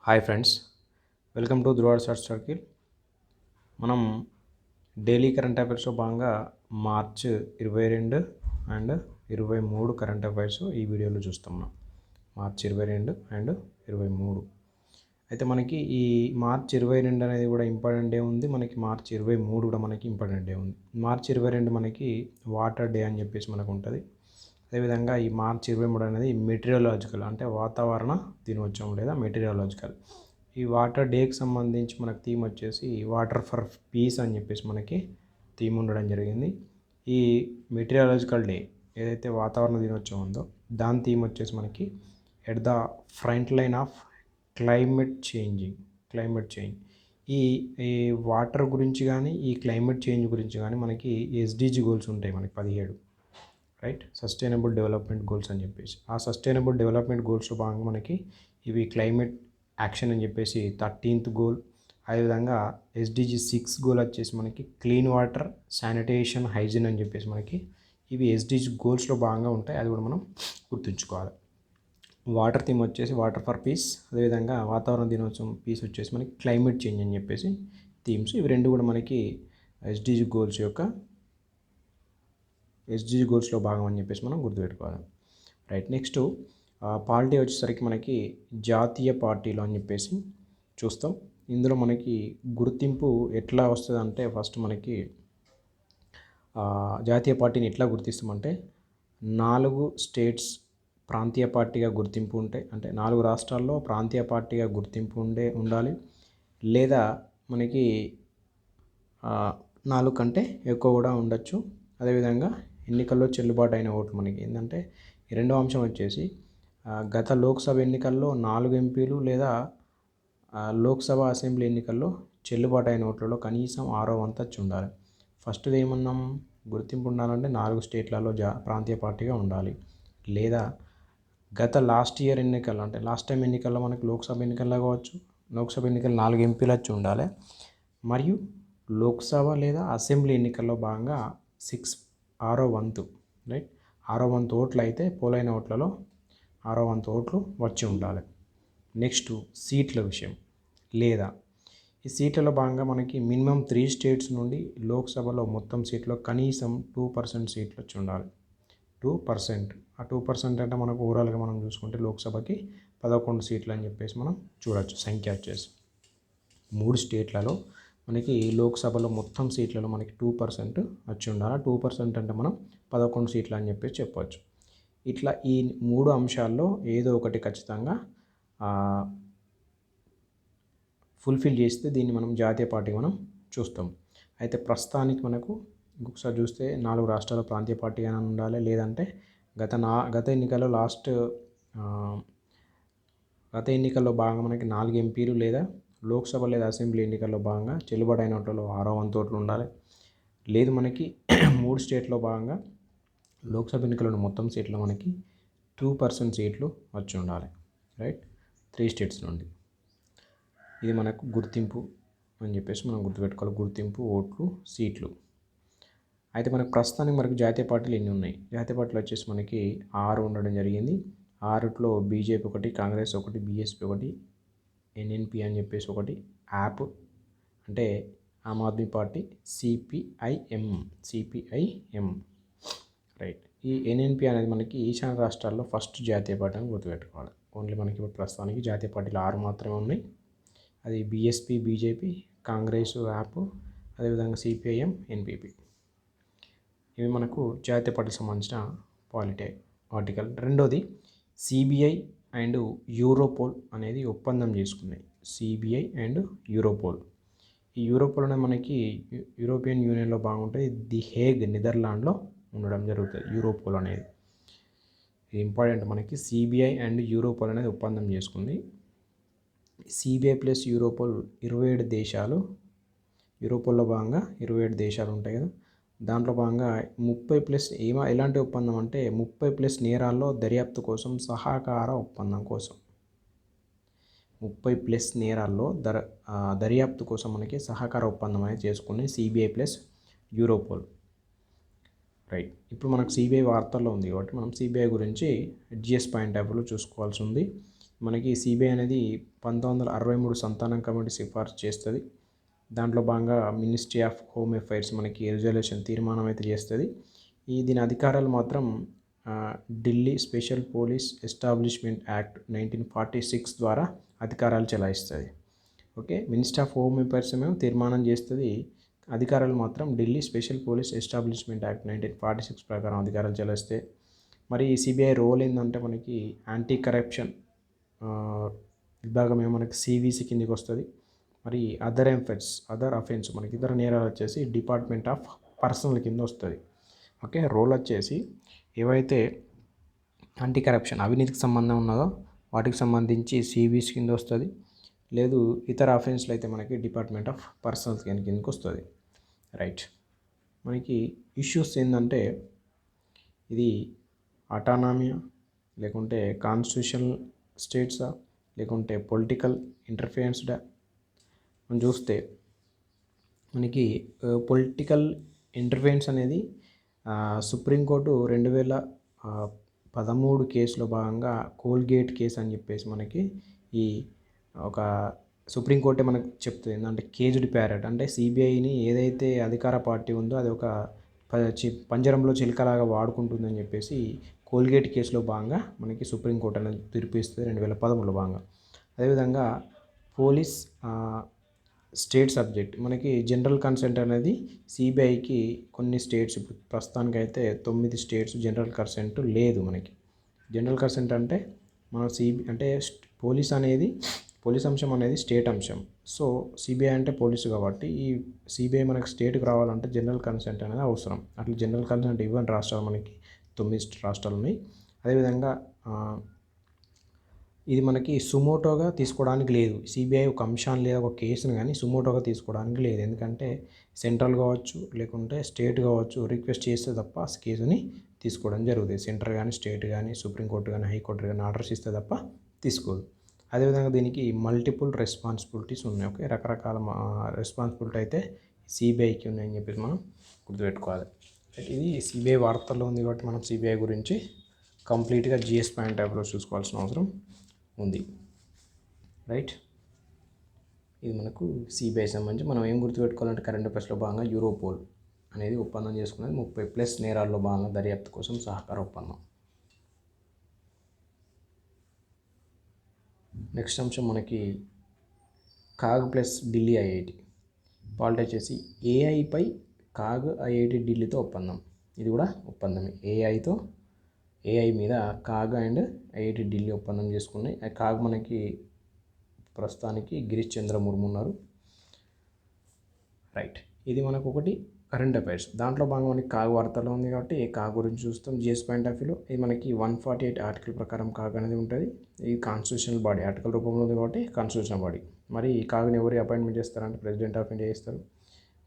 Hi friends, welcome to Dhruva research circle. మనం daily current అఫైర్స్లో భాగంగా March 22 and 23 current affairs ఈ వీడియోలో చూస్తున్నాం. మార్చ్ 22 అండ్ 23 అయితే మనకి ఈ మార్చ్ 22 అనేది కూడా ఇంపార్టెంట్ డే ఉంది. మనకి మార్చ్ 23 కూడా మనకి ఇంపార్టెంట్ డే ఉంది. మార్చ్ 22 మనకి వాటర్ డే అని చెప్పేసి మనకు ఉంటుంది. అదేవిధంగా ఈ మార్చ్ 23 అనేది మెటీరియాలజికల్ అంటే వాతావరణ దినోత్సవం లేదా మెటీరియాలజికల్. ఈ వాటర్ డేకి సంబంధించి మనకు థీమ్ వచ్చేసి వాటర్ ఫర్ పీస్ అని చెప్పేసి మనకి థీమ్ ఉండడం జరిగింది. ఈ మెటీరియాలజికల్ డే ఏదైతే వాతావరణ దినోత్సవం ఉందో దాని థీమ్ వచ్చేసి మనకి at the front line of climate change. ఈ ఈ వాటర్ గురించి కానీ ఈ క్లైమేట్ చేంజ్ గురించి కానీ మనకి ఎస్డిజి గోల్స్ ఉంటాయి మనకి 17, రైట్? సస్టైనబుల్ డెవలప్మెంట్ గోల్స్ అని చెప్పేసి ఆ సస్టైనబుల్ డెవలప్మెంట్ గోల్స్లో భాగంగా మనకి ఇవి క్లైమేట్ యాక్షన్ అని చెప్పేసి 13th గోల్. అదేవిధంగా ఎస్డిజి 6 గోల్ వచ్చేసి మనకి క్లీన్ వాటర్, శానిటేషన్, హైజీన్ అని చెప్పేసి మనకి ఇవి ఎస్డిజి గోల్స్లో భాగంగా ఉంటాయి. అది కూడా మనం గుర్తుంచుకోవాలి. వాటర్ థీమ్ వచ్చేసి వాటర్ ఫర్ పీస్, అదేవిధంగా వాతావరణ దినోత్సవం పీస్ వచ్చేసి మనకి క్లైమేట్ చేంజ్ అని చెప్పేసి థీమ్స్. ఇవి రెండు కూడా మనకి ఎస్డిజి గోల్స్లో భాగం అని చెప్పేసి మనం గుర్తుపెట్టుకోవాలి, రైట్? నెక్స్ట్ పార్టీ వచ్చేసరికి మనకి జాతీయ పార్టీలు అని చెప్పేసి చూస్తాం. ఇందులో మనకి గుర్తింపు ఎట్లా వస్తుంది అంటే ఫస్ట్ మనకి జాతీయ పార్టీని ఎట్లా గుర్తిస్తామంటే 4 స్టేట్స్ ప్రాంతీయ పార్టీగా గుర్తింపు ఉంటాయి. అంటే 4 రాష్ట్రాల్లో ప్రాంతీయ పార్టీగా గుర్తింపు ఉండాలి, లేదా మనకి 4 కంటే ఎక్కువ కూడా ఉండొచ్చు. అదేవిధంగా ఎన్నికల్లో చెల్లుబాటు అయిన ఓట్లు మనకి ఏంటంటే ఈ రెండో అంశం వచ్చేసి గత లోక్సభ ఎన్నికల్లో 4 ఎంపీలు లేదా లోక్సభ అసెంబ్లీ ఎన్నికల్లో చెల్లుబాటు అయిన ఓట్లలో కనీసం 6వ వంతు వచ్చి ఉండాలి. ఫస్ట్ది ఏమన్నాం, గుర్తింపు ఉండాలంటే 4 స్టేట్లలో ప్రాంతీయ పార్టీగా ఉండాలి, లేదా గత లాస్ట్ ఇయర్ ఎన్నికల్లో అంటే లాస్ట్ టైం ఎన్నికల్లో మనకి లోక్సభ ఎన్నికల్లో కావచ్చు, లోక్సభ ఎన్నికల్లో 4 ఎంపీలు వచ్చి ఉండాలి, మరియు లోక్సభ లేదా అసెంబ్లీ ఎన్నికల్లో భాగంగా 6వ వంతు, రైట్? 6వ వంతు ఓట్లు అయితే పోలైన ఓట్లలో 6వ వంతు ఓట్లు వచ్చి ఉండాలి. నెక్స్ట్ సీట్ల విషయం, లేదా ఈ సీట్లలో భాగంగా మనకి మినిమం 3 స్టేట్స్ నుండి లోక్సభలో మొత్తం సీట్లో కనీసం 2% సీట్లు వచ్చి ఉండాలి. 2%. ఆ 2% అంటే మనకు ఓవరాల్గా మనం చూసుకుంటే లోక్సభకి 11 సీట్లు అని చెప్పేసి మనం చూడవచ్చు. సంఖ్య వచ్చేసి 3 స్టేట్లలో మనకి లోక్సభలో మొత్తం సీట్లలో మనకి 2% వచ్చి ఉండాలి. 2% అంటే మనం 11 సీట్లు అని చెప్పేసి చెప్పవచ్చు. ఇట్లా ఈ 3 అంశాల్లో ఏదో ఒకటి ఖచ్చితంగా ఫుల్ఫిల్ చేస్తే దీన్ని మనం జాతీయ పార్టీ మనం చూస్తాం. అయితే ప్రస్తుతానికి మనకు ఇంకొకసారి చూస్తే 4 రాష్ట్రాల ప్రాంతీయ పార్టీగా ఉండాలి, లేదంటే గత ఎన్నికల్లో భాగంగా మనకి 4 ఎంపీలు లేదా లోక్సభ లేదా అసెంబ్లీ ఎన్నికల్లో భాగంగా చెల్లుబాటు అయిన ఓట్లలో 6వ వంతు ఓట్లు ఉండాలి, లేదు మనకి 3 స్టేట్లో భాగంగా లోక్సభ ఎన్నికల్లో మొత్తం సీట్లో మనకి 2% సీట్లు వచ్చి ఉండాలి, రైట్? 3 స్టేట్స్ నుండి. ఇది మనకు గుర్తింపు అని చెప్పేసి మనం గుర్తుపెట్టుకోవాలి. గుర్తింపు, ఓట్లు, సీట్లు. అయితే మనకు ప్రస్తుతానికి మనకు జాతీయ పార్టీలు ఎన్ని ఉన్నాయి? జాతీయ పార్టీలు వచ్చేసి మనకి 6 ఉండడం జరిగింది. 6లో బీజేపీ ఒకటి, కాంగ్రెస్ ఒకటి, బీఎస్పీ ఒకటి, ఎన్ఎన్పి అని చెప్పేసి ఒకటి, యాప్ అంటే Aam Aadmi party, CPIM, right? ఈ ఎన్ఎన్పి అనేది మనకి ఈశాన్య రాష్ట్రాల్లో ఫస్ట్ జాతీయ పార్టీ అని గుర్తుపెట్టుకోవాలి. ఓన్లీ మనకి ఇప్పుడు ప్రస్తుతానికి జాతీయ పార్టీలు 6 మాత్రమే ఉన్నాయి. అది బీఎస్పీ, బీజేపీ, కాంగ్రెస్, యాప్, అదేవిధంగా సిపిఐఎం, ఎన్పిపి. ఇవి మనకు జాతీయ పార్టీకి సంబంధించిన ఆర్టికల్. రెండోది సిబిఐ అండ్ యూరోపోల్ అనేది ఒప్పందం చేసుకున్నాయి. CBI and Europol. ఈ యూరోపోల్ అనేది మనకి యూరోపియన్ యూనియన్లో బాగుంటుంది. ది హేగ్, నెదర్లాండ్లో ఉండడం జరుగుతుంది యూరోపోల్ అనేది. ఇది ఇంపార్టెంట్. మనకి సిబిఐ అండ్ యూరోపోల్ అనేది ఒప్పందం చేసుకుంది. సిబిఐ ప్లస్ యూరోపోల్ 27 దేశాలు. యూరోపోల్లో భాగంగా 27 దేశాలు ఉంటాయి కదా, దాంట్లో భాగంగా 30+ ఎలాంటి ఒప్పందం అంటే 30+ నేరాల్లో దర్యాప్తు కోసం సహకార ఒప్పందం కోసం. 30+ నేరాల్లో దర్యాప్తు కోసం మనకి సహకార ఒప్పందం అనేది చేసుకుని సిబిఐ ప్లస్ యూరోపోల్, రైట్? ఇప్పుడు మనకు సిబిఐ వార్తల్లో ఉంది కాబట్టి మనం సిబిఐ గురించి జిఎస్ పాయింట్ ఆఫ్ వ్యూలో చూసుకోవాల్సి ఉంది. మనకి సిబిఐ అనేది 1963 సంతానం కమిటీ సిఫార్సు చేస్తుంది. దాంట్లో భాగంగా మినిస్ట్రీ ఆఫ్ హోమ్ అఫైర్స్ మనకి రిజల్యూషన్ తీర్మానం అయితే చేస్తుంది. దీని అధికారాలు మాత్రం Delhi special police establishment act 1946 ద్వారా అధికారాలు చెలాయిస్తుంది. Okay, minister of home affairs ఏమో తీర్మానం చేస్తుంది, అధికారాలు మాత్రం Delhi special police establishment act 1946 ప్రకారం అధికారాలు చెలాయిస్తాయి. మరి ఈ సిబిఐ రోల్ ఏంటంటే మనకి యాంటీ కరప్షన్ విభాగం ఏమో మనకి సివిసి కిందకి వస్తుంది. మరి అదర్ అఫెన్స్ మనకి ఇతర నేరాలు వచ్చేసి డిపార్ట్మెంట్ ఆఫ్ పర్సనల్ కింద వస్తుంది. ఓకే, రోల్ వచ్చేసి ఏవైతే యాంటీ కరప్షన్ అవినీతికి సంబంధం ఉన్నదో వాటికి సంబంధించి సివిసి కింద వస్తుంది. లేదు ఇతర అఫెన్స్లు అయితే మనకి డిపార్ట్మెంట్ ఆఫ్ పర్సనల్ కిందకి వస్తుంది. రైట్, మనకి ఇష్యూస్ ఏంటంటే ఇది ఆటానమియా లేకుంటే కాన్స్టిట్యూషనల్ స్టేట్సా లేకుంటే పొలిటికల్ ఇంటర్ఫియరెన్స్డా మనం చూస్తే మనకి పొలిటికల్ ఇంటర్ఫియరెన్స్ అనేది సుప్రీంకోర్టు 2013 కేసులో భాగంగా కోల్గేట్ కేసు అని చెప్పేసి మనకి ఈ ఒక సుప్రీంకోర్టే మనకు చెప్తుంది ఏంటంటే కేజ్డ్ ప్యారెట్ అంటే సిబిఐని ఏదైతే అధికార పార్టీ ఉందో అది ఒక పంజరంలో చిలుకలాగా వాడుకుంటుందని చెప్పేసి కోల్గేట్ కేసులో భాగంగా మనకి సుప్రీంకోర్టు అనేది తీర్పు ఇస్తుంది 2013లో భాగంగా. అదేవిధంగా పోలీస్ స్టేట్ సబ్జెక్ట్ మనకి జనరల్ కన్సెంట్ అనేది సిబిఐకి కొన్ని స్టేట్స్ ప్రస్తుతానికైతే 9 స్టేట్స్ జనరల్ కన్సెంట్ లేదు. మనకి జనరల్ కన్సెంట్ అంటే మన అంటే పోలీస్ అంశం అనేది స్టేట్ అంశం. సో సిబిఐ అంటే పోలీసు కాబట్టి ఈ సిబిఐ మనకి స్టేట్కి రావాలంటే జనరల్ కన్సెంట్ అనేది అవసరం. అట్లా జనరల్ కన్సెంట్ ఇవ్వని రాష్ట్రాలు మనకి 9 రాష్ట్రాలు ఉన్నాయి. అదేవిధంగా ఇది మనకి సుమోటోగా తీసుకోవడానికి లేదు. సిబిఐ ఒక అంశాన్ని లేదా ఒక కేసును కానీ సుమోటోగా తీసుకోవడానికి లేదు. ఎందుకంటే సెంట్రల్ కావచ్చు లేకుంటే స్టేట్ కావచ్చు రిక్వెస్ట్ చేస్తే తప్ప కేసుని తీసుకోవడం జరుగుతుంది. సెంటర్ కానీ స్టేట్ కానీ సుప్రీంకోర్టు కానీ హైకోర్టు కానీ ఆర్డర్స్ ఇస్తే తప్ప తీసుకోదు. అదేవిధంగా దీనికి మల్టిపుల్ రెస్పాన్సిబిలిటీస్ ఉన్నాయి. ఓకే, రకరకాల రెస్పాన్సిబిలిటీ అయితే సిబిఐకి ఉన్నాయని చెప్పేసి మనం గుర్తుపెట్టుకోవాలి. ఇది సిబిఐ వార్తల్లో ఉంది కాబట్టి మనం సిబిఐ గురించి కంప్లీట్గా జిఎస్ పాయింట్ టైప్లో చూసుకోవాల్సిన అవసరం ఉంది. రైట్, ఇది మనకు సిబిఐ సంబంధించి మనం ఏం గుర్తుపెట్టుకోవాలంటే కరెంట్ అఫైర్స్లో భాగంగా యూరోపోల్ అనేది ఒప్పందం చేసుకున్నది 30+ నేరాల్లో భాగంగా దర్యాప్తు కోసం సహకార ఒప్పందం. నెక్స్ట్ అంశం మనకి CAG plus Delhi IIT polity వచ్చేసి ఏఐపై కాగ్ ఐఐటి ఢిల్లీతో ఒప్పందం. ఇది కూడా ఒప్పందమే, ఏఐ మీద కాగ్ అండ్ ఐఐటి ఢిల్లీ ఒప్పందం చేసుకున్నాయి. కాగ్ మనకి ప్రస్తుతానికి గిరీష్ చంద్ర ముర్ము ఉన్నారు. రైట్, ఇది మనకు ఒకటి కరెంట్ అఫైర్స్. దాంట్లో భాగంగా మనకి కాగ్ వార్తలో ఉంది కాబట్టి కాగ్ గురించి చూస్తాం. జిఎస్ పాయింట్ ఆఫ్ వ్యూలో ఇది మనకి 148 ఆర్టికల్ ప్రకారం కాగ్ అనేది ఉంటుంది. ఇది కాన్స్టిట్యూషనల్ బాడీ ఆర్టికల్ రూపంలో ఉంది కాబట్టి కాన్స్టిట్యూషనల్ బాడీ. మరి ఈ కాగ్ని ఎవరు అపాయింట్మెంట్ చేస్తారంటే ప్రెసిడెంట్ ఆఫ్ ఇండియా చేస్తారు.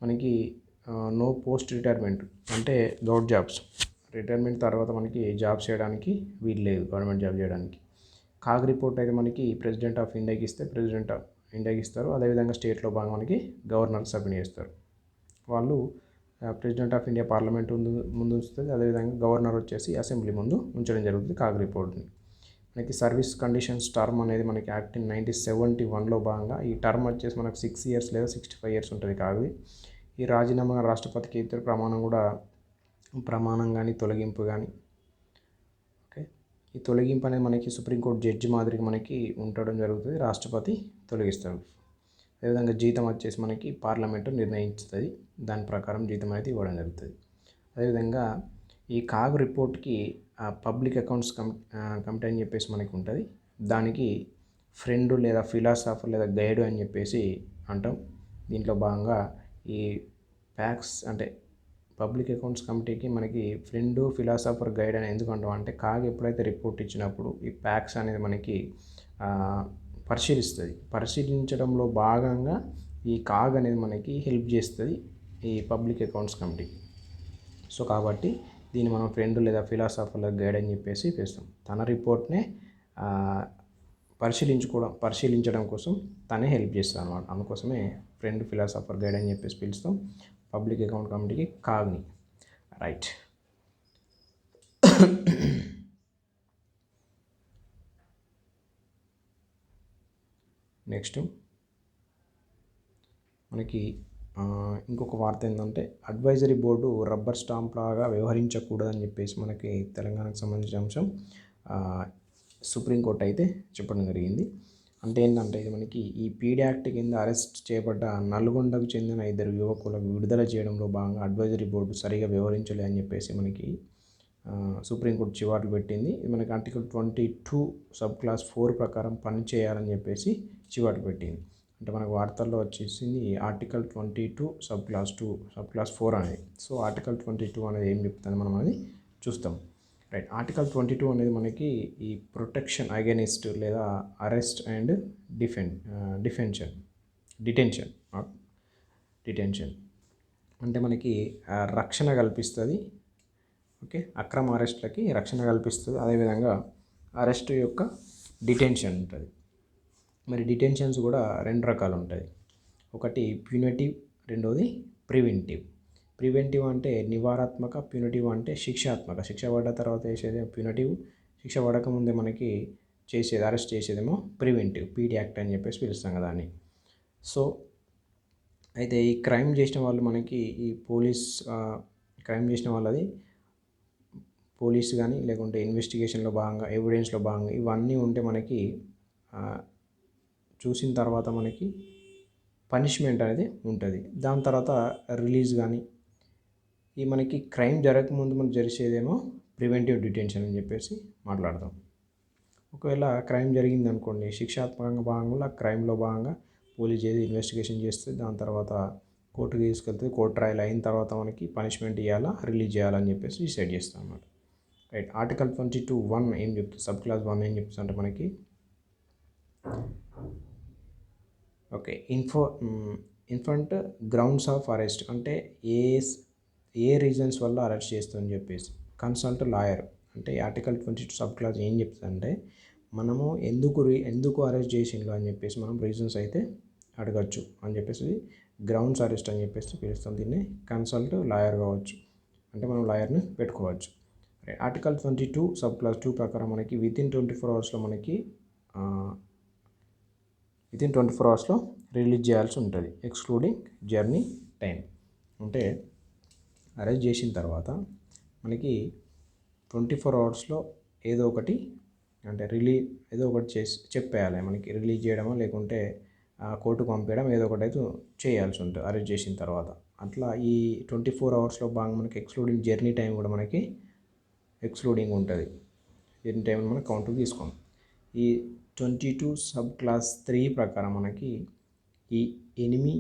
మనకి నో పోస్ట్ రిటైర్మెంట్ అంటే గౌట్ జాబ్స్ రిటైర్మెంట్ తర్వాత మనకి జాబ్ చేయడానికి వీలు లేదు, గవర్నమెంట్ జాబ్ చేయడానికి. కాగ్ రిపోర్ట్ అయితే మనకి ప్రెసిడెంట్ ఆఫ్ ఇండియాకి ఇస్తే ప్రెసిడెంట్ ఆఫ్ ఇండియాకి ఇస్తారు. అదేవిధంగా స్టేట్లో భాగంగా మనకి గవర్నర్ సబ్మిట్ చేస్తారు. వాళ్ళు ప్రెసిడెంట్ ఆఫ్ ఇండియా పార్లమెంట్ ముందు ఉంచుతుంది. అదేవిధంగా గవర్నర్ వచ్చేసి అసెంబ్లీ ముందు ఉంచడం జరుగుతుంది కాగ్ రిపోర్ట్ని. మనకి సర్వీస్ కండిషన్స్ టర్మ్ అనేది మనకి యాక్ట్ 1971లో భాగంగా ఈ టర్మ్ వచ్చేసి మనకు 6 years లేదా 65 years ఉంటుంది కాగ్ది. ఈ రాజీనామా రాష్ట్రపతికి ఇతర ప్రమాణం కానీ తొలగింపు కానీ. ఓకే, ఈ తొలగింపు అనేది మనకి సుప్రీంకోర్టు జడ్జి మాదిరిగా మనకి ఉండడం జరుగుతుంది, రాష్ట్రపతి తొలగిస్తారు. అదేవిధంగా జీతం వచ్చేసి మనకి పార్లమెంటు నిర్ణయించుతుంది, దాని ప్రకారం జీతం అయితే ఇవ్వడం జరుగుతుంది. అదేవిధంగా ఈ కాగ్ రిపోర్ట్కి పబ్లిక్ అకౌంట్స్ కమిటీ అని చెప్పేసి మనకి ఉంటుంది. దానికి ఫ్రెండ్ లేదా ఫిలాసాఫర్ లేదా గైడ్ అని చెప్పేసి అంటాం. దీంట్లో భాగంగా ఈ ప్యాక్స్ అంటే పబ్లిక్ అకౌంట్స్ కమిటీకి మనకి ఫ్రెండ్ ఫిలాసాఫర్ గైడ్ అని ఎందుకు అంటాం అంటే కాగ్ ఎప్పుడైతే రిపోర్ట్ ఇచ్చినప్పుడు ఈ ప్యాక్స్ అనేది మనకి పరిశీలించడంలో భాగంగా ఈ కాగ్ అనేది మనకి హెల్ప్ చేస్తుంది ఈ పబ్లిక్ అకౌంట్స్ కమిటీ. సో కాబట్టి దీన్ని మనం ఫ్రెండ్ లేదా ఫిలాసాఫర్ గైడ్ అని చెప్పేసి పిలుస్తాం. తన రిపోర్ట్నే పరిశీలించడం కోసం తనే హెల్ప్ చేస్తాడు అనమాట. అందుకోసమే ఫ్రెండ్ ఫిలాసాఫర్ గైడ్ అని చెప్పేసి పిలుస్తాం పబ్లిక్ అకౌంట్ కమిటీకి కాగ్ని. రైట్, నెక్స్ట్ మనకి ఇంకొక వార్త ఏంటంటే అడ్వైజరీ బోర్డు రబ్బర్ స్టాంప్ లాగా వ్యవహరించకూడదని చెప్పేసి మనకి తెలంగాణకు సంబంధించిన అంశం సుప్రీంకోర్టు అయితే చెప్పడం జరిగింది. అంటే ఏంటంటే ఇది మనకి ఈ పీడీ యాక్ట్ కింద అరెస్ట్ చేయబడ్డ నల్గొండకు చెందిన 2 యువకులకు విడుదల చేయడంలో భాగంగా అడ్వైజరీ బోర్డు సరిగా వ్యవహరించలే అని చెప్పేసి మనకి సుప్రీంకోర్టు చివాట్లు పెట్టింది. మనకి ఆర్టికల్ 22 సబ్ క్లాస్ 4 ప్రకారం పని చేయాలని చెప్పేసి చివాట్లు పెట్టింది. అంటే మనకు వార్తల్లో వచ్చేసింది ఆర్టికల్ 22 సబ్ క్లాస్ 4 అనేది. సో ఆర్టికల్ 22 అనేది ఏం చెప్తుంది మనం అది చూస్తాం. రైట్, ఆర్టికల్ 22 అనేది మనకి ఈ ప్రొటెక్షన్ అగెనిస్ట్ లేదా అరెస్ట్ అండ్ డిటెన్షన్ అంటే మనకి రక్షణ కల్పిస్తుంది. ఓకే, అక్రమ అరెస్ట్లకి రక్షణ కల్పిస్తుంది. అదేవిధంగా అరెస్ట్ యొక్క డిటెన్షన్ ఉంటుంది. మరి డిటెన్షన్స్ కూడా 2 రకాలు ఉంటాయి. ఒకటి ప్యూనిటివ్, రెండోది ప్రివెంటివ్ అంటే నివారాత్మక, ప్యూనిటివ్ అంటే శిక్షాత్మక. శిక్ష పడ్డ తర్వాత చేసేది ప్యూనిటివ్, శిక్ష పడకముందే మనకి చేసేది అరెస్ట్ చేసేదేమో ప్రివెంటివ్, పీడీ యాక్ట్ అని చెప్పేసి పిలుస్తాం కదా దాన్ని. సో అయితే ఈ క్రైమ్ చేసిన వాళ్ళు మనకి ఈ క్రైమ్ చేసిన వాళ్ళది పోలీస్ కానీ లేకుంటే ఇన్వెస్టిగేషన్లో భాగంగా ఎవిడెన్స్లో భాగంగా ఇవన్నీ ఉంటే మనకి చూసిన తర్వాత మనకి పనిష్మెంట్ అనేది ఉంటుంది. దాని తర్వాత రిలీజ్ కానీ ఈ మనకి క్రైమ్ జరగకముందు మనం జరిసేదేమో ప్రివెంటివ్ డిటెన్షన్ అని చెప్పేసి మాట్లాడతాం. ఒకవేళ క్రైమ్ జరిగింది అనుకోండి, శిక్షాత్మకంగా భాగంగా క్రైమ్లో భాగంగా పోలీస్ చేసి ఇన్వెస్టిగేషన్ చేస్తే దాని తర్వాత కోర్టుకి తీసుకెళ్తే కోర్టు ట్రయల్ అయిన తర్వాత మనకి పనిష్మెంట్ ఇవ్వాలా, రిలీజ్ చేయాలని చెప్పేసి డిసైడ్ చేస్తాం అన్నమాట. రైట్, ఆర్టికల్ 22(1) ఏం చెప్తుంది, సబ్ క్లాస్ 1 ఏం చెప్తుంది అంటే మనకి okay infant grounds of arrest అంటే ఏ రీజన్స్ వల్ల అరెస్ట్ చేస్తుందని చెప్పేసి కన్సల్ట్ లాయర్. అంటే ఆర్టికల్ 22 సబ్ క్లాస్ ఏం చెప్తుందంటే మనము ఎందుకు అరెస్ట్ చేసిండ్రు అని చెప్పేసి మనం రీజన్స్ అయితే అడగచ్చు అని చెప్పేసి గ్రౌండ్స్ అరెస్ట్ అని చెప్పేసి పిలుస్తాం. దీన్ని కన్సల్ట్ లాయర్ కావచ్చు, అంటే మనం లాయర్ని పెట్టుకోవచ్చు. ఆర్టికల్ 22 సబ్ క్లాస్ 2 ప్రకారం మనకి వితిన్ 24 అవర్స్లో మనకి రిలీజ్ చేయాల్సి ఉంటుంది, ఎక్స్క్లూడింగ్ జర్నీ టైం. అంటే అరెస్ట్ చేసిన తర్వాత మనకి 24 అవర్స్లో ఏదో ఒకటి చేసి చెప్పేయాలి. మనకి రిలీజ్ చేయడమో లేకుంటే కోర్టుకు పంపించడం ఏదో ఒకటి అయితే చేయాల్సి ఉంటుంది అరెస్ట్ చేసిన తర్వాత. అట్లా ఈ 24 అవర్స్లో భాగంగా మనకి ఎక్స్క్లూడింగ్ జర్నీ టైం కూడా మనకి ఎక్స్క్లూడింగ్ ఉంటుంది. జర్నీ టైం మనం కౌంట్కి తీసుకోం. ఈ 22 సబ్ క్లాస్ 3 ప్రకారం మనకి ఈ ఎనిమి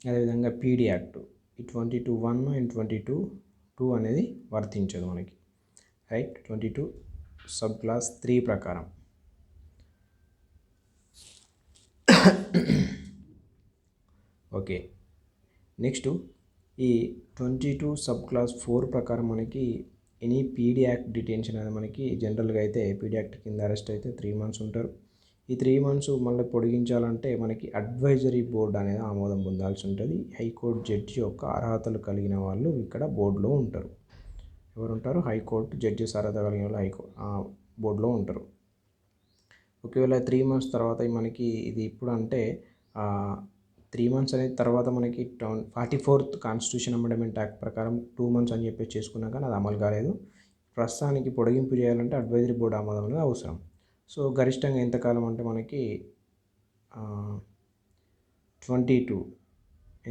అదేవిధంగా పీడీ యాక్ట్ ఈ 22(1) అండ్ 22(2) అనేది వర్తించదు మనకి. రైట్, 22 సబ్ క్లాస్ 3 ప్రకారం. ఓకే, నెక్స్ట్ ఈ 22 సబ్ క్లాస్ 4 ప్రకారం మనకి ఎనీ పీడీ యాక్ట్ డిటెన్షన్ అనేది మనకి జనరల్గా అయితే పీడీ యాక్ట్ కింద అరెస్ట్ అయితే 3 months ఉంటారు. ఈ 3 months మళ్ళీ పొడిగించాలంటే మనకి అడ్వైజరీ బోర్డు అనేది ఆమోదం పొందాల్సి ఉంటుంది. హైకోర్టు జడ్జి యొక్క అర్హతలు కలిగిన వాళ్ళు ఇక్కడ బోర్డులో ఉంటారు. ఎవరు ఉంటారు? హైకోర్టు జడ్జెస్ అర్హత కలిగిన వాళ్ళు బోర్డులో ఉంటారు. ఒకవేళ 3 months తర్వాత మనకి ఇది ఇప్పుడు అంటే 3 months అనేది తర్వాత మనకి 44th కాన్స్టిట్యూషన్ అమెండ్మెంట్ యాక్ట్ ప్రకారం 2 months అని చెప్పేసి చేసుకున్నాక అది అమలు కాలేదు. ప్రస్తుతానికి పొడిగింపు చేయాలంటే అడ్వైజరీ బోర్డు ఆమోదం అనేది అవసరం. సో గరిష్టంగా ఎంతకాలం అంటే మనకి 22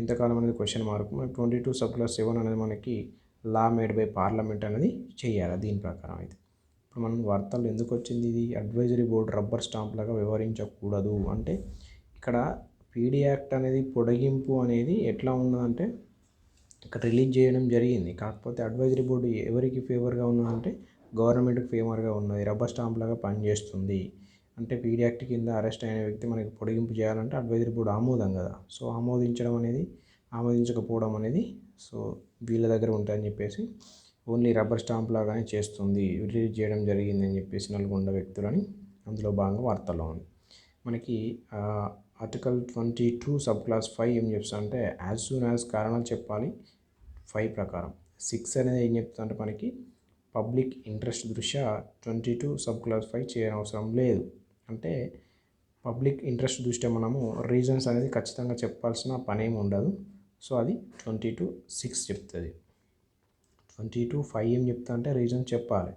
ఎంతకాలం అనేది క్వశ్చన్ మార్క్. మనకి 22 సబ్ క్లాస్ 7 అనేది మనకి లా మేడ్ బై పార్లమెంట్ అనేది చేయాలి. దీని ప్రకారం అయితే ఇప్పుడు మనం వార్తల్లో ఎందుకు వచ్చింది, ఇది అడ్వైజరీ బోర్డు రబ్బర్ స్టాంప్ లాగా వ్యవహరించకూడదు అంటే ఇక్కడ పీడీ యాక్ట్ అనేది పొడిగింపు అనేది ఎట్లా ఉన్నదంటే ఇక్కడ రిలీజ్ చేయడం జరిగింది. కాకపోతే అడ్వైజరీ బోర్డు ఎవరికి ఫేవర్గా ఉన్నదంటే గవర్నమెంట్కి ఫేవర్గా ఉన్నది, రబ్బర్ స్టాంప్ లాగా పనిచేస్తుంది. అంటే పీడీ యాక్ట్ కింద అరెస్ట్ అయిన వ్యక్తి మనకి పొడిగింపు చేయాలంటే అడ్వైజరీ బోర్డు ఆమోదం కదా. సో ఆమోదించకపోవడం అనేది సో వీళ్ళ దగ్గర ఉంటుందని చెప్పేసి ఓన్లీ రబ్బర్ స్టాంప్ లాగానే చేస్తుంది, రిలీజ్ చేయడం జరిగింది అని చెప్పేసి నల్గొండ వ్యక్తులని అందులో భాగంగా వార్తల్లో ఉంది. మనకి ఆర్టికల్ 22 సబ్ క్లాస్ 5 ఏం చెప్తా అంటే యాజ్ సూన్ యాజ్ కారణాలు చెప్పాలి 5 ప్రకారం. 6 అనేది ఏం చెప్తా అంటే మనకి పబ్లిక్ ఇంట్రెస్ట్ దృష్ట్యా 22 సబ్ క్లాస్ 5 చేయనవసరం లేదు. అంటే పబ్లిక్ ఇంట్రెస్ట్ దృష్ట్యా మనము రీజన్స్ అనేది ఖచ్చితంగా చెప్పాల్సిన పనేమి ఉండదు. సో అది 22(6) చెప్తుంది. 22(5) ఏం చెప్తా అంటే రీజన్ చెప్పాలి.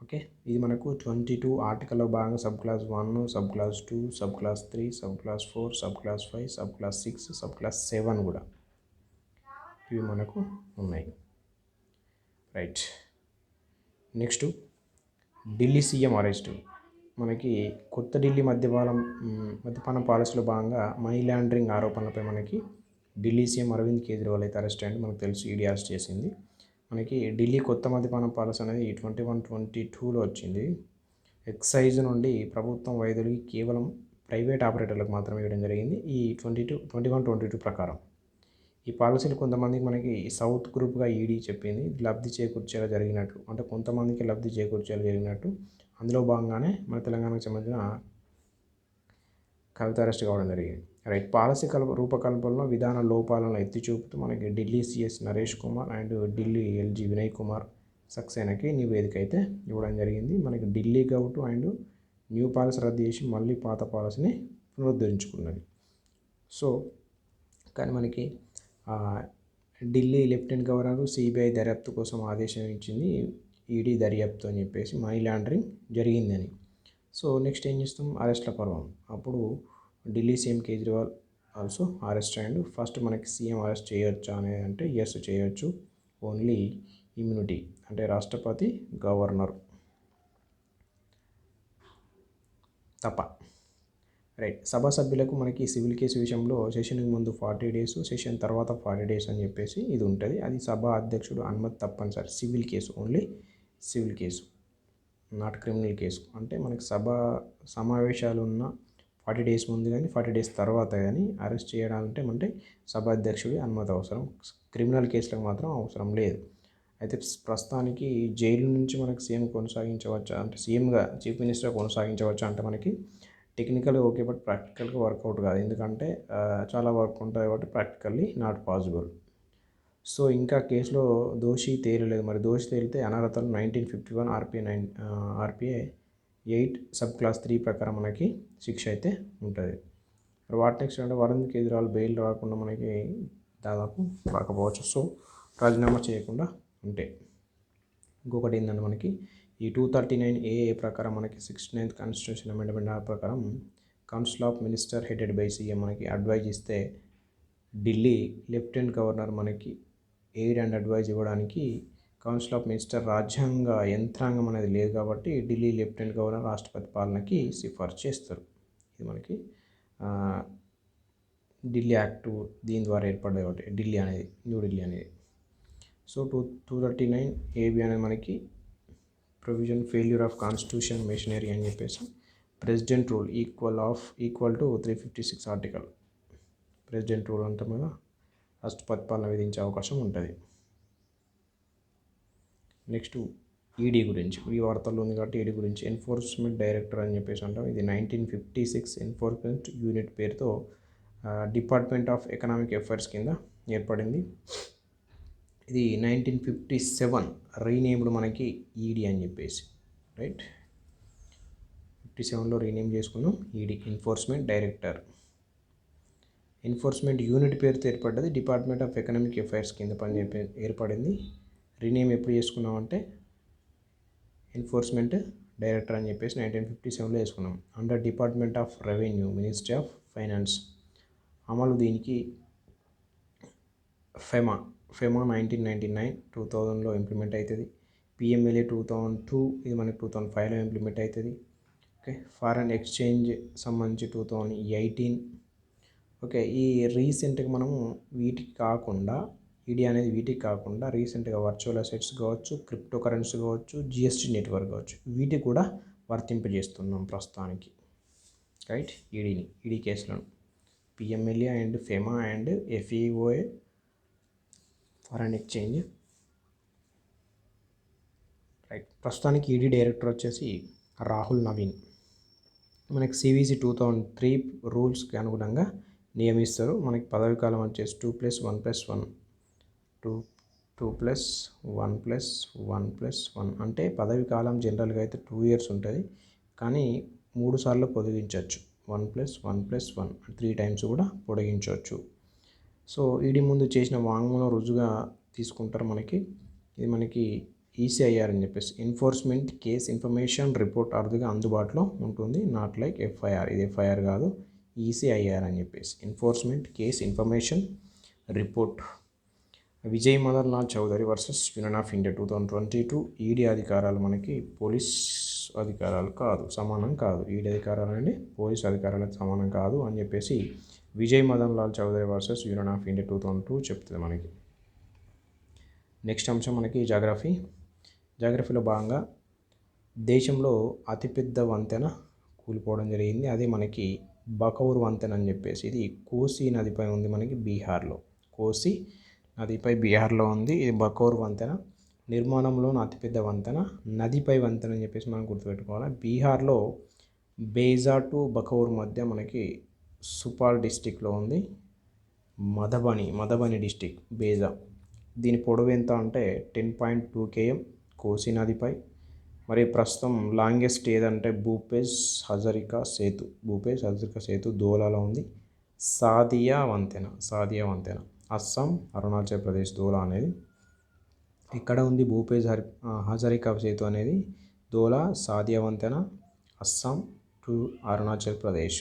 ఓకే, ఇది మనకు 22 ఆర్టికల్లో భాగంగా sub class 1, sub class 2, sub class 3, sub class 4, sub class 5, sub class 6, sub class 7 కూడా ఇవి మనకు ఉన్నాయి. Right, next Delhi CM arrest. మనకి కొత్త ఢిల్లీ మద్యపానం పాలసీలో భాగంగా మనీ లాండరింగ్ ఆరోపణలపై మనకి ఢిల్లీ సీఎం అరవింద్ కేజ్రీవాల్ అయితే అరెస్ట్ అయ్యింది. మనకు తెలుసు, ఈడీ అరెస్ట్ చేసింది. మనకి ఢిల్లీ కొత్త మద్యపానం పాలసీ అనేది 21-22లో వచ్చింది. ఎక్సైజ్ నుండి ప్రభుత్వం వైద్యులకి కేవలం ప్రైవేట్ ఆపరేటర్లకు మాత్రమే ఇవ్వడం జరిగింది ఈ 21-22 ప్రకారం. ఈ పాలసీలు కొంతమందికి మనకి సౌత్ గ్రూప్గా ఈడీ చెప్పింది లబ్ధి చేకూర్చేలా జరిగినట్టు, అంటే కొంతమందికి లబ్ధి చేకూర్చేలా జరిగినట్టు. అందులో భాగంగానే మన తెలంగాణకు సంబంధించిన కవిత అరెస్ట్ కావడం జరిగింది. రైట్, పాలసీ రూపకల్పనలో విధాన లోపాలను ఎత్తి చూపుతూ మనకి Delhi CS Naresh Kumar and Delhi LG Vinay Kumar సక్సేనాకి నివేదిక అయితే ఇవ్వడం జరిగింది. మనకి ఢిల్లీ గౌటు అండ్ న్యూ పాలసీ రద్దు చేసి మళ్ళీ పాత పాలసీని పునరుద్ధరించుకున్నది. సో కానీ మనకి ఢిల్లీ లెఫ్టినెంట్ గవర్నర్ సిబిఐ దర్యాప్తు కోసం ఆదేశం ఇచ్చింది, ఈడీ దర్యాప్తు అని చెప్పేసి, మనీ లాండరింగ్ జరిగిందని. సో నెక్స్ట్ ఏం చేస్తాం, అరెస్ట్ల పర్వం. అప్పుడు Delhi CM Kejriwal also arrest అయ్యిండు. ఫస్ట్ మనకి సీఎం అరెస్ట్ చేయొచ్చా అనేది అంటే ఎస్ చేయొచ్చు, ఓన్లీ ఇమ్యూనిటీ అంటే రాష్ట్రపతి గవర్నర్ తప్ప. రైట్, సభా సభ్యులకు మనకి సివిల్ కేసు విషయంలో సెషన్కి ముందు 40 days, సెషన్ తర్వాత 40 days అని చెప్పేసి ఇది ఉంటుంది. అది సభా అధ్యక్షుడు అనుమతి తప్పనిసరి. Civil case, only civil case, not criminal case. అంటే మనకి సమావేశాలు ఉన్న 40 days ముందు కానీ 40 days తర్వాత కానీ అరెస్ట్ చేయాలంటే అంటే సభా అధ్యక్షుడి అనుమతి అవసరం. క్రిమినల్ కేసులకు మాత్రం అవసరం లేదు. అయితే ప్రస్తుతానికి జైలు నుంచి మనకి సీఎం కొనసాగించవచ్చా అంటే సీఎంగా చీఫ్ మినిస్టర్ కొనసాగించవచ్చా అంటే మనకి టెక్నికల్గా ఓకే, బట్ ప్రాక్టికల్గా వర్కౌట్ కాదు. ఎందుకంటే చాలా వర్క్ ఉంటుంది కాబట్టి ప్రాక్టికల్లీ నాట్ పాసిబుల్. సో ఇంకా కేసులో దోషి తేలలేదు. మరి దోషి తేలితే అనర్హతలు 1951 ఆర్పిఐ 8 సబ్ క్లాస్ 3 ప్రకారం మనకి శిక్ష అయితే ఉంటుంది. మరి వాట్ నెక్స్ట్ అంటే అరవింద్ కేజ్రీవాల్ బెయిల్ రాకుండా మనకి దాదాపు రాకపోవచ్చు. సో రాజీనామా చేయకుండా ఉంటే. ఇంకొకటి ఏంటంటే మనకి ఈ 239A ప్రకారం మనకి 69th కాన్స్టిట్యూషన్ అమెండ్మెంట్ ప్రకారం council of minister headed by CM మనకి అడ్వైజ్ ఇస్తే ఢిల్లీ లెఫ్టినెంట్ గవర్నర్ మనకి ఎయిడ్ అండ్ అడ్వైజ్ ఇవ్వడానికి కౌన్సిల్ ఆఫ్ మినిస్టర్ రాజ్యాంగ యంత్రాంగం అనేది లేదు కాబట్టి ఢిల్లీ లెఫ్టినెంట్ గవర్నర్ రాష్ట్రపతి పాలనకి సిఫార్సు చేస్తారు. ఇది మనకి ఢిల్లీ యాక్ట్ దీని ద్వారా ఏర్పడ్డది కాబట్టి ఢిల్లీ అనేది, న్యూ ఢిల్లీ అనేది. సో 239AB అనేది మనకి provision failure of constitution machinery అని చెప్పేసి president rule equal to 356 article. President rule అంటాం కదా, రాష్ట్రపతి పాలన విధించే అవకాశం ఉంటుంది. నెక్స్ట్ ఈడీ గురించి, ఈ వార్తల్లో ఉంది కాబట్టి ఈడీ గురించి. ఎన్ఫోర్స్మెంట్ డైరెక్టర్ అని చెప్పేసి అంటాం. ఇది 1956 ఎన్ఫోర్స్మెంట్ యూనిట్ పేరుతో డిపార్ట్మెంట్ ఆఫ్ ఎకనామిక్ అఫైర్స్ కింద ఏర్పడింది. ఇది 1957 రీనేమ్డ్ మనకి ఈడీ అని చెప్పేసి. రైట్, 57లో రీనేమ్ చేసుకున్నాం ED, enforcement director. Enforcement unit పేరుతో ఏర్పడ్డది, డిపార్ట్మెంట్ ఆఫ్ ఎకనామిక్ అఫైర్స్ కింద ఏర్పడింది. రీనేమ్ ఎప్పుడు చేసుకున్నామంటే ఎన్ఫోర్స్మెంట్ డైరెక్టర్ అని చెప్పేసి 1957లో వేసుకున్నాం. Under department of revenue, ministry of finance. అమలు దీనికి ఫెమా 1999 2000లో ఇంప్లిమెంట్ అవుతుంది. పిఎంఎల్ఏ 2002, ఇది మనకి 2005లో ఇంప్లిమెంట్ అవుతుంది. ఓకే, ఫారెన్ ఎక్స్చేంజ్ సంబంధించి 2018. ఓకే, ఈ రీసెంట్గా మనము వీటికి కాకుండా ఈడీ అనేది వీటికి కాకుండా రీసెంట్గా వర్చువల్ అసెట్స్ కావచ్చు, క్రిప్టో కరెన్సీ కావచ్చు, జిఎస్టీ నెట్వర్క్ కావచ్చు, వీటికి కూడా వర్తింపజేస్తున్నాం ప్రస్తుతానికి. రైట్, ఈడీ కేసులను PMLA and FEMA and FEOA, foreign exchange. Right, ప్రస్తుతానికి ఈడీ డైరెక్టర్ వచ్చేసి రాహుల్ నవీన్. మనకి సివిసి 2003 రూల్స్కి అనుగుణంగా నియమిస్తారు. మనకి పదవి కాలం వచ్చేసి 2+1+1 అంటే పదవి కాలం జనరల్గా అయితే 2 years ఉంటుంది, కానీ 3 సార్లు పొడిగించవచ్చు. 1+1+1 3 టైమ్స్ కూడా పొడిగించవచ్చు. సో ఈడీ ముందు చేసిన వాంగ్మూలం రుజువుగా తీసుకుంటారు. ఇది మనకి ఈసీఐఆర్ అని చెప్పేసి ఎన్ఫోర్స్మెంట్ కేస్ ఇన్ఫర్మేషన్ రిపోర్ట్ అరుదుగా అందుబాటులో ఉంటుంది. Not like FIR. ఇది ఎఫ్ఐఆర్ కాదు, ఈసీఐఆర్ అని చెప్పేసి enforcement case information report. Vijay Madan Lal Chaudhary versus union of India 2022. ED అధికారాలు మనకి పోలీస్ అధికారాలు కాదు, సమానం కాదు. ఈడీ అధికారాలు అండి పోలీస్ అధికారాలకు సమానం కాదు అని చెప్పేసి Vijay Madan Lal Chaudhary versus union of India 2002 చెప్తుంది మనకి. నెక్స్ట్ అంశం మనకి జాగ్రఫీలో భాగంగా దేశంలో అతిపెద్ద వంతెన కూలిపోవడం జరిగింది. అదే మనకి బకౌర్ వంతెన అని చెప్పేసి. ఇది కోసి నదిపై ఉంది మనకి బీహార్లో. కోసి నదిపై బీహార్లో ఉంది. ఇది బకౌర్ వంతెన. నిర్మాణంలోని అతిపెద్ద వంతెన, నదిపై వంతెన అని చెప్పేసి మనం గుర్తుపెట్టుకోవాలి. బీహార్లో బేజా టు బకౌర్ మధ్య మనకి సుపాల్ డిస్టిక్లో ఉంది. మధబని డిస్టిక్ బేజా. దీని పొడవు ఎంత అంటే 10.2 km కోసి నదిపై. మరి ప్రస్తుతం లాంగెస్ట్ ఏదంటే భూపేష్ హజారికా సేతు దోలాలో ఉంది. సాదియా వంతెన అస్సాం అరుణాచల్ ప్రదేశ్ దోలా అనేది. ఇక్కడ ఉంది భూపేష్ హజారికా సేతు అనేది దోలా సాదియా వంతెన అస్సాం టు అరుణాచల్ ప్రదేశ్.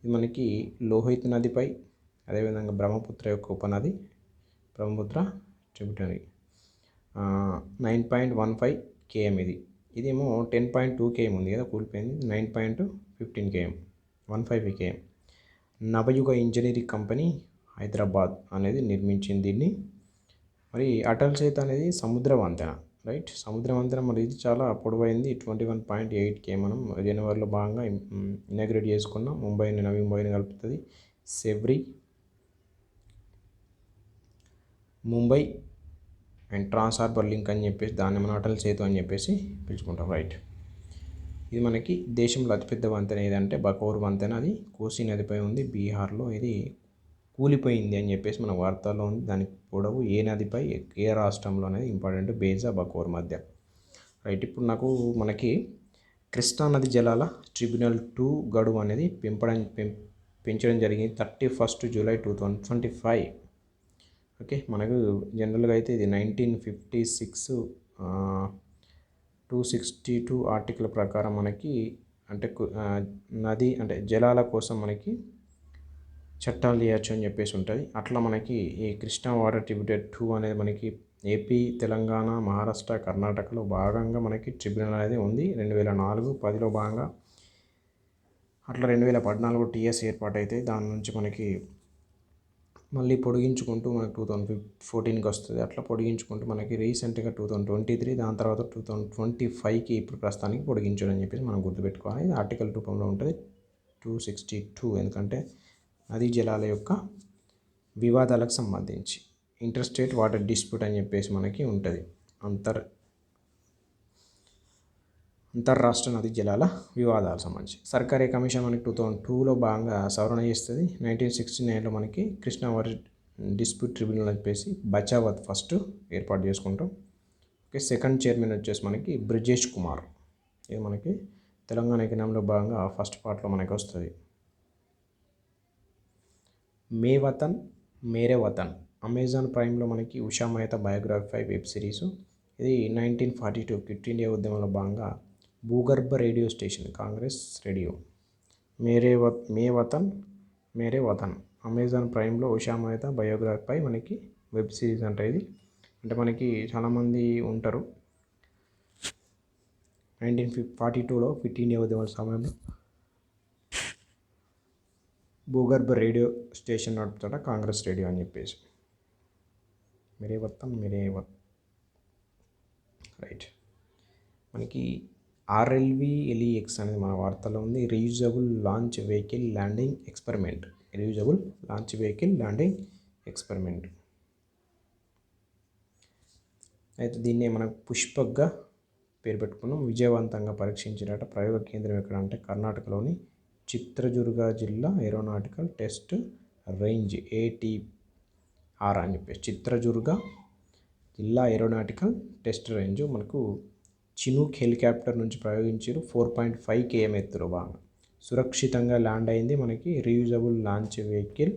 ఇది మనకి లోహిత్ నదిపై, అదేవిధంగా బ్రహ్మపుత్ర యొక్క ఉపనది, బ్రహ్మపుత్ర ట్రిబ్యూటరీ. 9.15 km ఇదేమో 10.2 km ఉంది కదా, కూలిపోయింది. 9.15 km 15 km. నవయుగ ఇంజనీరింగ్ కంపెనీ హైదరాబాద్ అనేది నిర్మించింది దీన్ని. మరి అటల్ సేతు అనేది సముద్ర వంతెన, రైట్. సముద్ర వంతెన మరి ఇది చాలా పొడవైంది. 21.8 km. మనం జనవరిలో భాగంగా ఇనాగ్రేట్ చేసుకున్నాం. నవీ ముంబైని కలుపుతుంది. Sewri Mumbai and Trans Harbour Link అని చెప్పేసి దాన్ని మనం అటల్ సేతు అని చెప్పేసి పిలుచుకుంటాం, రైట్. ఇది మనకి దేశంలో అతిపెద్ద వంతెన ఏదంటే బకౌర్ వంతెన. అది కోసి నదిపై ఉంది బీహార్లో. ఇది కూలిపోయింది అని చెప్పేసి మన వార్తల్లో ఉంది. దాని పొడవు ఏ నదిపై ఏ రాష్ట్రంలో అనేది ఇంపార్టెంట్, బేజా బకౌర్ మధ్య, రైట్. ఇప్పుడు మనకి కృష్ణా నది జలాల ట్రిబ్యునల్ 2 గడువు అనేది పెంచడం జరిగింది 31 జూలై 2025. ఓకే, మనకు జనరల్గా అయితే ఇది 1956 262 ఆర్టికల్ ప్రకారం మనకి నది జలాల కోసం మనకి చట్టాలు చేయొచ్చు అని చెప్పేసి ఉంటుంది. అట్లా మనకి ఈ కృష్ణా వాటర్ ట్రిబ్యూటరీ 2 అనేది మనకి ఏపీ, తెలంగాణ, మహారాష్ట్ర, కర్ణాటకలో భాగంగా మనకి ట్రిబ్యునల్ అనేది ఉంది. 2004-10లో భాగంగా అట్లా 2014 టీఎస్ ఏర్పాటైతే దాని నుంచి మనకి మళ్ళీ పొడిగించుకుంటూ మనకి 2014కి వస్తుంది. అట్లా పొడిగించుకుంటూ మనకి రీసెంట్గా 2023, దాని తర్వాత 2025కి ఇప్పుడు ప్రస్తుతానికి పొడిగించడం అని చెప్పేసి మనం గుర్తుపెట్టుకోవాలి. ఇది ఆర్టికల్ రూపంలో ఉంటుంది 262. ఎందుకంటే నదీ జలాల యొక్క వివాదాలకు సంబంధించి ఇంటర్స్టేట్ వాటర్ డిస్ప్యూట్ అని చెప్పేసి మనకి ఉంటుంది. అంతర్రాష్ట్ర నదీ జలాల వివాదాలకు సంబంధించి సర్కారీ కమిషన్ మనకి 2002లో భాగంగా సవరణ చేస్తుంది. 1969లో మనకి కృష్ణా వాటర్ డిస్ప్యూట్ ట్రిబ్యునల్ అని చెప్పేసి బచావత్ ఫస్ట్ ఏర్పాటు చేసుకుంటాం. ఓకే, సెకండ్ చైర్మన్ వచ్చేసి మనకి బ్రిజేష్ కుమార్. ఇది మనకి తెలంగాణ ఎకనామీలో భాగంగా ఫస్ట్ పార్ట్లో మనకి వస్తుంది. మే వతన్ మేరే వతన్ అమెజాన్ ప్రైమ్లో మనకి Usha Mehta biography web series. ఇది 1942 క్విట్ ఇండియా ఉద్యమంలో భాగంగా భూగర్భ రేడియో స్టేషన్ కాంగ్రెస్ రేడియో. మే వతన్ మేరే వతన్ అమెజాన్ ప్రైమ్లో ఉషా మెహతా బయోగ్రఫీపై మనకి వెబ్ సిరీస్ ఇది. మనకి చాలామంది ఉంటారు. 1942లో క్విట్ ఇండియా ఉద్యమాల సమయంలో భూగర్భ రేడియో స్టేషన్ నడుపుతాడ కాంగ్రెస్ రేడియో అని చెప్పేసి. మేరే వతన్ రైట్. మనకి RLV-LEX అనేది మన వార్తలో ఉంది. Reusable launch vehicle landing experiment. అయితే దీన్ని మనం పుష్పక్గా పేరు పెట్టుకున్నాం. విజయవంతంగా పరీక్షించినట్టు ప్రయోగ కేంద్రం ఎక్కడ అంటే కర్ణాటకలోని చిత్రదుర్గ జిల్లా ఏరోనాటికల్ టెస్ట్ రేంజ్ ATR అని చెప్పేసి చిత్రదుర్గ జిల్లా ఏరోనాటికల్ టెస్ట్ రేంజ్. మనకు చినూక్ హెలికాప్టర్ నుంచి ప్రయోగించారు 4.5 km ఎత్తులో భాగంగా. సురక్షితంగా ల్యాండ్ అయింది మనకి reusable launch vehicle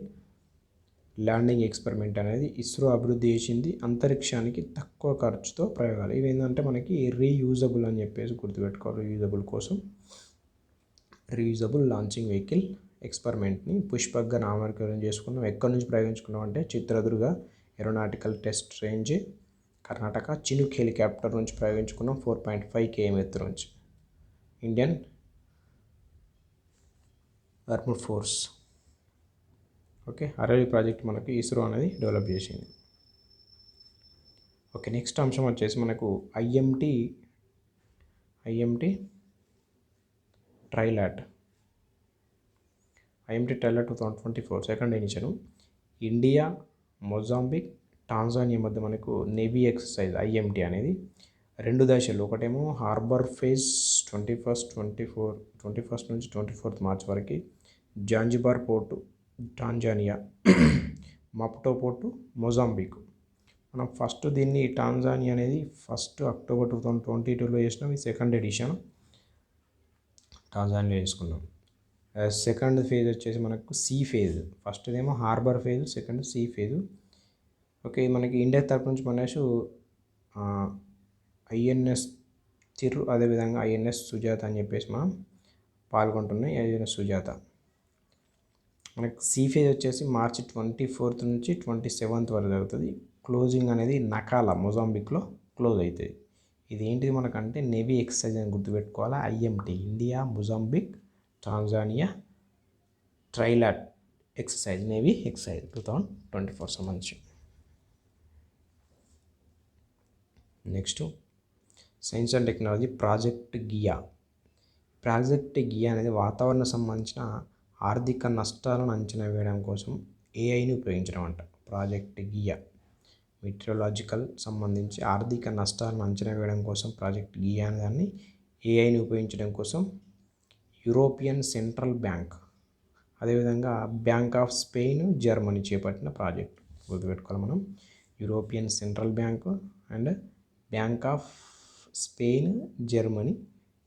landing experiment అనేది ఇస్రో అభివృద్ధి చేసింది అంతరిక్షానికి తక్కువ ఖర్చుతో ప్రయోగాలు. ఇవి ఏంటంటే మనకి రీయూజబుల్ అని చెప్పేసి గుర్తుపెట్టుకోవాలి. రీయూజబుల్ కోసం రీయూజబుల్ లాంచింగ్ వెహికల్ ఎక్స్పెరిమెంట్ని పుష్పక్గా నామకరణం చేసుకున్నాం. ఎక్కడి నుంచి ప్రయోగించుకున్నాం అంటే Chitradurga aeronautical test range Karnataka chinook helicopter నుంచి ప్రయోగించుకున్నాం 4.5 km ఎత్తు నుంచి. ఇండియన్ ఆర్మ్డ్ ఫోర్స్ ఓకే అరవై ప్రాజెక్ట్ మనకి ఇస్రో అనేది డెవలప్ చేసింది. ఓకే నెక్స్ట్ అంశం వచ్చేసి మనకు IMT trilat 2024 second edition India Mozambique Tanzania మధ్య మనకు నేవీ ఎక్సర్సైజ్ ఐఎంటీ అనేది 2 దశలు. ఒకటేమో హార్బర్ ఫేజ్ 21 నుంచి 24 మార్చ్ వరకు Zanzibar port Tanzania Maputo port Mozambique. మనం ఫస్ట్ దీన్ని టాంజానియా అనేది అక్టోబర్ 2022లో చేసినాం. ఈ సెకండ్ ఎడిషన్ టాంజానియాలో చేసుకున్నాం. సెకండ్ ఫేజ్ వచ్చేసి మనకు సీ ఫేజ్. ఫస్ట్ ఏమో harbour phase, second sea phase. Okay మనకి ఇండియా తరపు నుంచి మనసు ఐఎన్ఎస్ తిరు అదేవిధంగా ఐఎన్ఎస్ సుజాత అని చెప్పేసి మనం పాల్గొంటున్నాయి. ఐఎన్ఎస్ సుజాత మనకు సీ ఫేజ్ వచ్చేసి మార్చి 24 నుంచి 27 వరకు జరుగుతుంది. క్లోజింగ్ అనేది నకాలా మొజాంబిక్లో క్లోజ్ అవుతుంది. ఇది ఏంటిది మనకంటే నేవీ ఎక్సర్సైజ్ అని గుర్తుపెట్టుకోవాలా. IMT India Mozambique Tanzania trilat exercise navy exercise 2024 సంబంధించి. Next science and technology project Gaia అనేది వాతావరణ సంబంధించిన ఆర్థిక నష్టాలను అంచనా వేయడం కోసం ఏఐని ఉపయోగించడం అంట. ప్రాజెక్ట్ గియా మెట్రోలాజికల్ సంబంధించి ఆర్థిక నష్టాలను అంచనా వేయడం కోసం ప్రాజెక్ట్ గియా అనే దాన్ని ఏఐని ఉపయోగించడం కోసం యూరోపియన్ సెంట్రల్ బ్యాంక్ అదేవిధంగా బ్యాంక్ ఆఫ్ స్పెయిన్ జర్మనీ చేపట్టిన ప్రాజెక్ట్ గుర్తుపెట్టుకోవాలి మనం. European central bank and bank of Spain Germany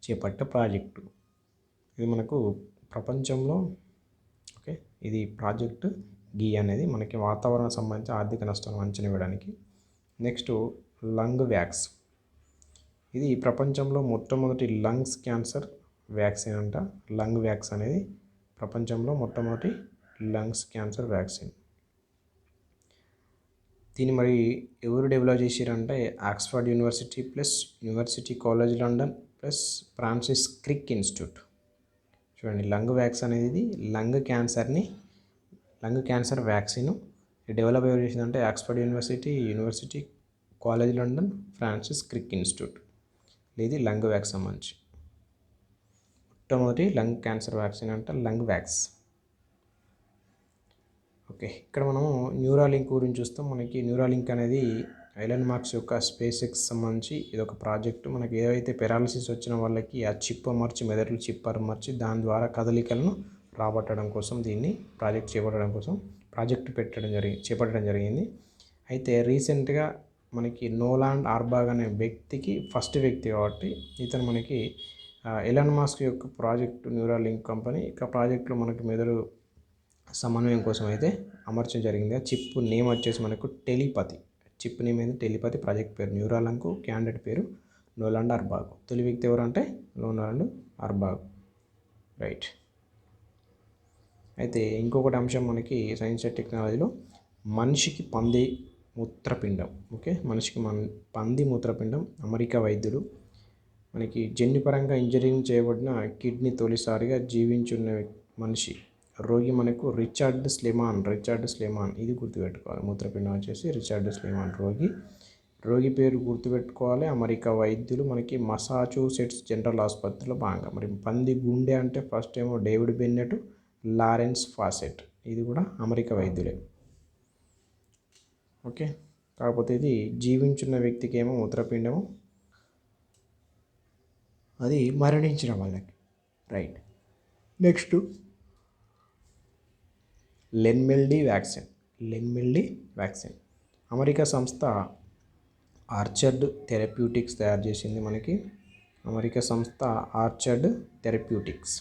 చేపట్టే ప్రాజెక్టు. ఇది మనకు ప్రపంచంలో ఓకే ఇది ప్రాజెక్ట్ గి అనేది మనకి వాతావరణ సంబంధించి ఆర్థిక నష్టాలను అంచనా వేయడానికి. Next lung wax. ఇది ప్రపంచంలో మొట్టమొదటి లంగ్స్ క్యాన్సర్ వ్యాక్సిన్ అంట. లంగ్ వ్యాక్స్ అనేది ప్రపంచంలో మొట్టమొదటి లంగ్స్ క్యాన్సర్ వ్యాక్సిన్. దీన్ని మరి ఎవరు డెవలప్ చేశారంటే Oxford university plus university college London plus Francis Crick institute. చూడండి లంగ్ వ్యాక్స్ అనేది లంగ్ క్యాన్సర్ వ్యాక్సిన్ డెవలప్ ఎవరు చేసిందంటే Oxford university college London Francis Crick institute. ఇది లంగ్ వ్యాక్స్ సంబంధించి మొట్టమొదటి లంగ్ క్యాన్సర్ వ్యాక్సిన్ అంటే లంగ్ వ్యాక్స్. ఓకే ఇక్కడ మనము న్యూరాలింక్ గురించి చూస్తాం. మనకి న్యూరాలింక్ అనేది ఎలాన్ మస్క్ యొక్క స్పేస్ ఎక్స్ సంబంధించి ఇది ఒక ప్రాజెక్టు. మనకి ఏవైతే పెరాలసిస్ వచ్చిన వాళ్ళకి ఆ చిప్ అమర్చి మెదడులు చిప్ అమర్చి దాని ద్వారా కదలికలను రాబట్టడం కోసం దీన్ని ప్రాజెక్టు చేపట్టడం జరిగింది. అయితే రీసెంట్గా మనకి నోలాండ్ ఆర్బాగ్ అనే వ్యక్తికి ఫస్ట్ వ్యక్తి కాబట్టి ఇతను మనకి ఎలాన్ మస్క్ యొక్క ప్రాజెక్టు న్యూరాలింక్ కంపెనీ ఇక ప్రాజెక్టులో మనకి మెదడు సమన్వయం కోసం అయితే అమర్చడం జరిగింది. ఆ చిప్ నేమ్ వచ్చేసి మనకు టెలిపతి. చిప్ నేమ్ ఏంది టెలిపతి. ప్రాజెక్ట్ పేరు న్యూరాలింక్. క్యాండిడేట్ పేరు నోలాండ్ ఆర్బాగ్. తొలి వ్యక్తి ఎవరంటే నోలాండ్ ఆర్బాగ్. రైట్. అయితే ఇంకొకటి అంశం మనకి సైన్స్ అండ్ టెక్నాలజీలో మనిషికి పంది మూత్రపిండం. ఓకే మనిషికి పంది మూత్రపిండం అమెరికా వైద్యులు మనకి జన్యుపరంగా ఇంజనీరింగ్ చేయబడిన కిడ్నీ తొలిసారిగా జీవించున్న మనిషి రోగి మనకు రిచర్డ్ స్లెమాన్. ఇది గుర్తుపెట్టుకోవాలి. మూత్రపిండం వచ్చేసి రిచర్డ్ స్లెమాన్ రోగి పేరు గుర్తుపెట్టుకోవాలి. అమెరికా వైద్యులు మనకి మసాచుసెట్స్ జనరల్ ఆసుపత్రిలో భాగంగా. మరి పంది గుండె అంటే ఫస్ట్ ఏమో డేవిడ్ బెన్నెట్, లారెన్స్ ఫాసెట్. ఇది కూడా అమెరికా వైద్యులే. ఓకే కాకపోతే ఇది జీవించున్న వ్యక్తికి ఏమో మూత్రపిండము అది మరణించిన వాళ్ళకి. రైట్. నెక్స్ట్ లెన్మెల్డీ వ్యాక్సిన్ అమెరికా సంస్థ ఆర్చర్డ్ థెరప్యూటిక్స్ తయారు చేసింది. మనకి అమెరికా సంస్థ ఆర్చర్డ్ థెరప్యూటిక్స్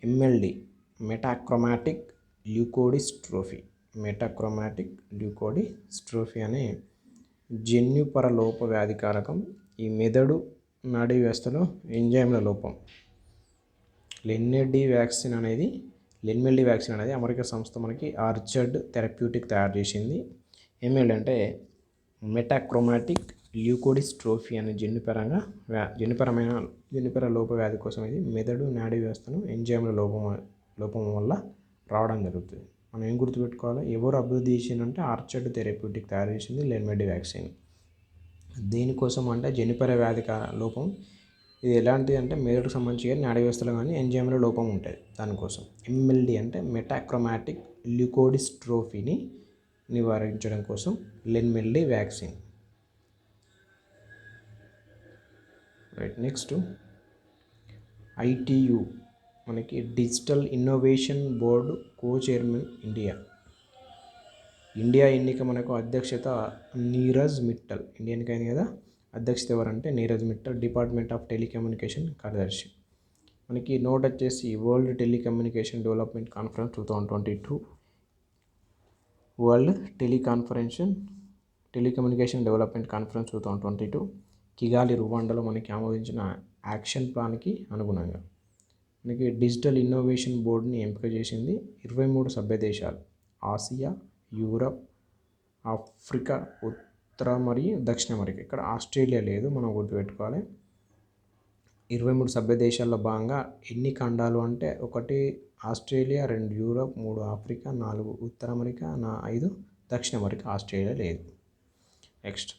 ఎంఎల్డి మెటాక్రోమాటిక్ ల్యూకోడిస్ట్రోఫీ. మెటాక్రోమాటిక్ ల్యూకోడిస్ట్రోఫీ అనే జన్యుపర లోప వ్యాధికారకం. ఈ మెదడు నాడీ వ్యవస్థలో ఎంజైమ్ల లోపం. లెన్మెల్డీ వ్యాక్సిన్ అనేది అమెరికా సంస్థ మనకి ఆర్చర్డ్ థెరప్యూటిక్ తయారు చేసింది. ఎంఎల్డి అంటే మెటాక్రోమాటిక్ ల్యూకోడిస్ట్రోఫీ అనే జన్యుపర లోప వ్యాధి కోసం ఇది మెదడు నాడీ వ్యవస్థను ఎంజైమ్ల లోపం వల్ల రావడం జరుగుతుంది. మనం ఏం గుర్తుపెట్టుకోవాలి, ఎవరు అభివృద్ధి చేసిందంటే ఆర్చర్డ్ థెరప్యూటిక్ తయారు చేసింది లెన్మెల్డీ వ్యాక్సిన్. దేనికోసం అంటే జన్యుపర వ్యాధి లోపం. ఇది ఎలాంటిది అంటే మెదడుకు సంబంధించి నాడీ వ్యవస్థలో కానీ ఎంజైమ్ల లోపం ఉంటుంది. దానికోసం ఎంఎల్డి అంటే మెటాక్రోమాటిక్ ల్యూకోడిస్ట్రోఫీని నివారించడం కోసం లెన్మెల్డీ వ్యాక్సిన్. రైట్, నెక్స్ట్ ఐటియు మనకి డిజిటల్ ఇన్నోవేషన్ బోర్డు కో-చైర్మన్ ఇండియా ఎన్నిక మనకు అధ్యక్షత నీరజ్ మిట్టల్. ఇండియా ఎన్నిక అయింది కదా, అధ్యక్షత ఎవరంటే Neeraj Mittal, department of telecommunication కార్యదర్శి. మనకి నోట్ వచ్చేసి world telecommunication development conference 2022, world telecommunication development conference 2022 కిగాలి రువాండాలో మనకి ఆమోదించిన యాక్షన్ ప్లాన్కి అనుగుణంగా మనకి డిజిటల్ ఇన్నోవేషన్ బోర్డుని ఎంపిక చేసింది 23 సభ్య దేశాలు. ఆసియా, యూరప్, ఆఫ్రికా, ఉత్తర మరియు దక్షిణ అమెరికా. ఇక్కడ ఆస్ట్రేలియా లేదు, మనం గుర్తుపెట్టుకోవాలి. 23 సభ్య దేశాల్లో భాగంగా ఎన్ని ఖండాలు అంటే 1 ఆస్ట్రేలియా, 2 యూరప్, 3 ఆఫ్రికా, 4 ఉత్తర అమెరికా, 5 దక్షిణ అమెరికా. ఆస్ట్రేలియా లేదు. నెక్స్ట్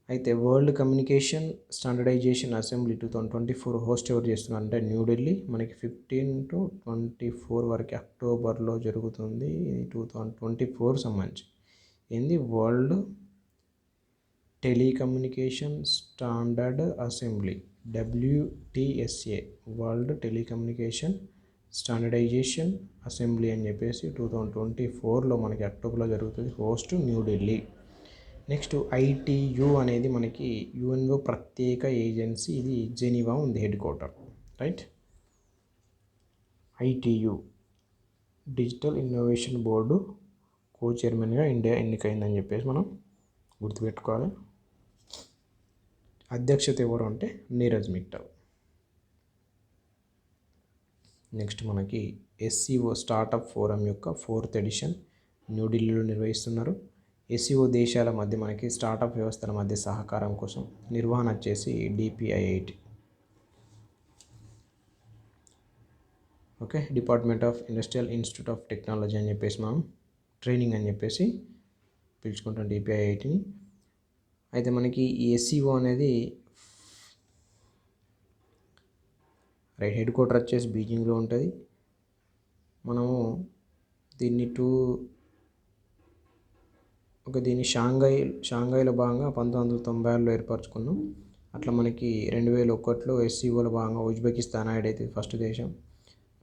అయితే world communication standardisation assembly 2024 host ఎవరు చేస్తున్నారు అంటే న్యూఢిల్లీ. మనకి 15 to 24 వరకు అక్టోబర్లో జరుగుతుంది. 2024 సంబంధించి ఏంది world telecommunication standard assembly, WTSA, world telecommunication standardisation assembly అని చెప్పేసి 2024లో మనకి అక్టోబర్లో జరుగుతుంది. హోస్ట్ న్యూఢిల్లీ. నెక్స్ట్ ఐటియు అనేది మనకి యుఎన్ఓ ప్రత్యేక ఏజెన్సీ. ఇది జెనీవా ఉంది head quarter. Right, ITU digital innovation board కో-చైర్మన్గా ఇండియా ఎన్నికైందని చెప్పేసి మనం గుర్తుపెట్టుకోవాలి. అధ్యక్షత ఎవరు అంటే నీరజ్ మిట్టల్. నెక్స్ట్ మనకి ఎస్సీఓ స్టార్టప్ ఫోరం యొక్క 4th ఎడిషన్ న్యూఢిల్లీలో నిర్వహిస్తున్నారు. ఎస్సీఓ దేశాల మధ్య మనకి స్టార్టప్ వ్యవస్థల మధ్య సహకారం కోసం నిర్వహణ వచ్చేసి DPIIT. Okay, department of industrial institute of technology అని చెప్పేసి మనం ట్రైనింగ్ అని చెప్పేసి పిలుచుకుంటాం DPIITని. అయితే మనకి ఈ ఎస్సీఓ అనేది రైట్ హెడ్ క్వార్టర్ వచ్చేసి బీజింగ్లో ఉంటుంది. మనము దీన్ని షాంఘైలో భాగంగా 1996లో ఏర్పరచుకున్నాం. అట్లా మనకి 2001లో ఎస్సీఓలో భాగంగా ఉజ్బెకిస్తాన్ యాడ్ అవుతుంది, ఫస్ట్ దేశం.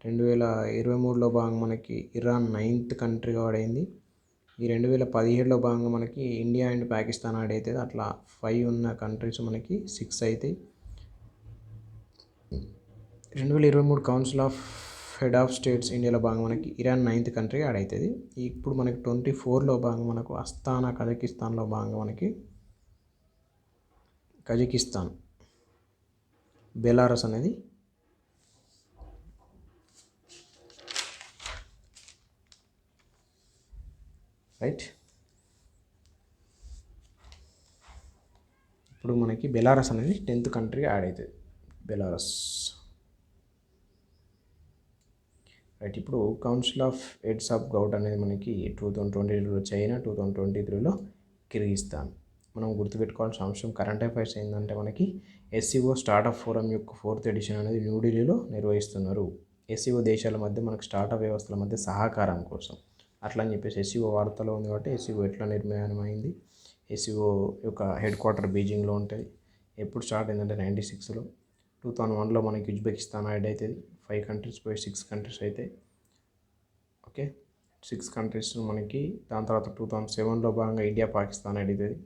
2023లో భాగంగా మనకి ఇరాన్ 9th కంట్రీగా యాడ్ అయింది. ఈ 2017లో భాగంగా మనకి ఇండియా అండ్ పాకిస్తాన్ యాడ్ అవుతుంది. అట్లా 5 ఉన్న కంట్రీస్ మనకి 6 అవుతాయి. 2023 council of head of states ఇండియాలో భాగంగా మనకి ఇరాన్ 9th కంట్రీగా యాడ్ అవుతుంది. ఇప్పుడు మనకి 24లో భాగంగా మనకు అస్తానా కజకిస్తాన్లో భాగంగా మనకి కజకిస్తాన్, బెలారస్ అనేది రైట్. ఇప్పుడు మనకి బెలారస్ అనేది 10th కంట్రీగా యాడ్ అవుతుంది, బెలారస్. రైట్, ఇప్పుడు council of heads of govt అనేది మనకి 2022లో చైనా, 2023లో కిర్గిస్తాన్. మనం గుర్తుపెట్టుకోవాల్సిన అంశం కరెంట్ అఫైర్స్ ఏంటంటే మనకి ఎస్సీఓ స్టార్టప్ ఫోరం యొక్క 4th ఎడిషన్ అనేది న్యూఢిల్లీలో నిర్వహిస్తున్నారు. ఎస్సీఓ దేశాల మధ్య మనకు స్టార్టప్ వ్యవస్థల మధ్య సహకారం కోసం అట్లా అని చెప్పేసి ఎస్సీఓ వార్తలో ఉంది కాబట్టి ఎస్సీఓ ఎట్లా నిర్మాణమైంది. ఎస్సీఓ యొక్క హెడ్ క్వార్టర్ బీజింగ్లో ఉంటుంది. ఎప్పుడు స్టార్ట్ అయిందంటే 96లో. 2001లో మనకి ఉజ్బెకిస్తాన్ యాడ్ అవుతుంది. 5 కంట్రీస్ పోయి 6 కంట్రీస్ అయితే ఓకే, 6 కంట్రీస్ మనకి. దాని తర్వాత 2007లో భాగంగా ఇండియా పాకిస్తాన్ యాడ్ అవుతుంది.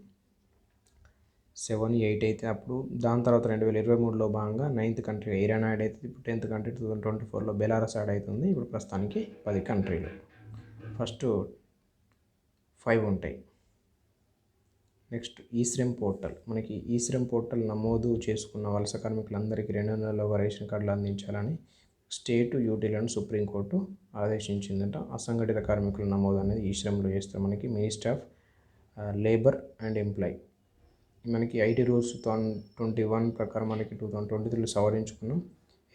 7, 8 అయితే అప్పుడు దాని తర్వాత 2023లో భాగంగా 9th కంట్రీ ఇరాన్ యాడ్ అవుతుంది. ఇప్పుడు 10th కంట్రీ 2024లో బెలారస్ యాడ్ అవుతుంది. ఇప్పుడు ప్రస్తుతానికి 10 కంట్రీలు. ఫస్ట్ 5 ఉంటాయి. Next eShram portal. మనకి ఈశ్రమ్ పోర్టల్ నమోదు చేసుకున్న వలస కార్మికులందరికీ 2 నెలల రేషన్ కార్డులు అందించాలని స్టేట్ యూటీలను సుప్రీంకోర్టు ఆదేశించిందట. అసంఘటిత కార్మికుల నమోదు అనేది ఈశ్రమ్లో చేస్తారు. మనకి ministry of labour and employ. మనకి ఐటీ రూల్స్ 2021 ప్రకారం మనకి 2023లో సవరించుకున్నాం.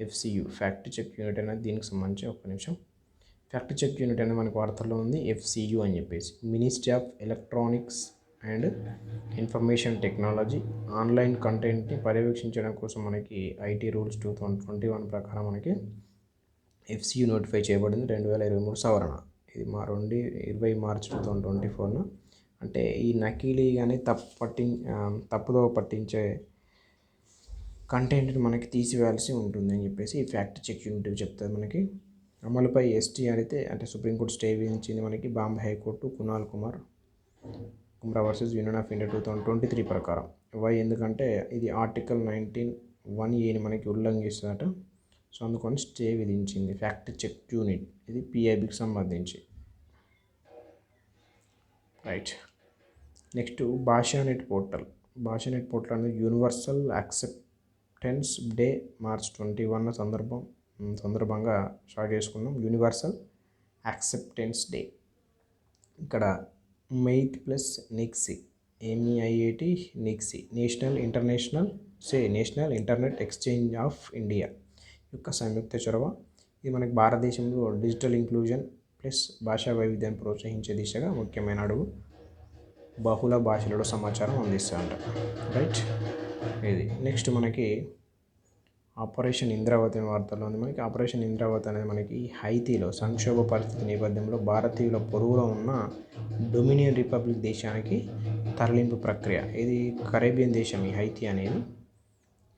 FCU ఫ్యాక్ట్ చెక్ యూనిట్ అనేది దీనికి సంబంధించి ఒక నిమిషం. ఫ్యాక్ట్ చెక్ యూనిట్ అనేది మనకి వార్తల్లో ఉంది FCU అని చెప్పేసి. Ministry of electronics and information technology online కంటెంట్ని పర్యవేక్షించడం కోసం మనకి ఐటీ రూల్స్ 2021 ప్రకారం మనకి FCU నోటిఫై చేయబడింది. 2023 సవరణ. ఇది 20 మార్చి 2024. అంటే ఈ నకిలీ కానీ తప్పుదో పట్టించే కంటెంట్ని మనకి తీసివేయాల్సి ఉంటుంది అని చెప్పేసి ఈ ఫ్యాక్ట్ చెక్ యూనిట్ చెప్తుంది. మనకి అమలుపై ST అయితే అంటే సుప్రీంకోర్టు స్టే విధించింది. మనకి Bombay high court Kunal Kamra versus union of India 2023 ప్రకారం. ఎందుకంటే ఇది ఆర్టికల్ 19(1)(a)ని మనకి ఉల్లంఘిస్తుందట. సో అందుకని స్టే విధించింది ఫ్యాక్ట్ చెక్ యూనిట్. ఇది PIBకి సంబంధించి. Right. Next Bhashanet portal. Bhashanet portal అనేది యూనివర్సల్ యాక్సెప్టెన్స్ డే మార్చ్ 21 సందర్భంగా స్టార్ట్ చేసుకున్నాం. Universal acceptance day. ఇక్కడ MeitY plus NIXI MEIAT NIXI national internet exchange of India యొక్క సంయుక్త చొరవ. ఇది మనకి భారతదేశంలో డిజిటల్ ఇంక్లూజన్ ప్లస్ భాషా వైవిధ్యాన్ని ప్రోత్సహించే దిశగా ముఖ్యమైన అడుగు. బహుళ భాషలలో సమాచారం అందిస్తుంట. రైట్. ఇది నెక్స్ట్ మనకి ఆపరేషన్ ఇంద్రావతి వార్తల్లో ఉంది. మనకి ఆపరేషన్ ఇంద్రావతి అనేది మనకి హైతీలో సంక్షోభ పరిస్థితి నేపథ్యంలో భారతీయుల పొరుగులో ఉన్న డొమినియన్ రిపబ్లిక్ దేశానికి తరలింపు ప్రక్రియ. ఇది కరేబియన్ దేశం ఈ హైతీ అనేది.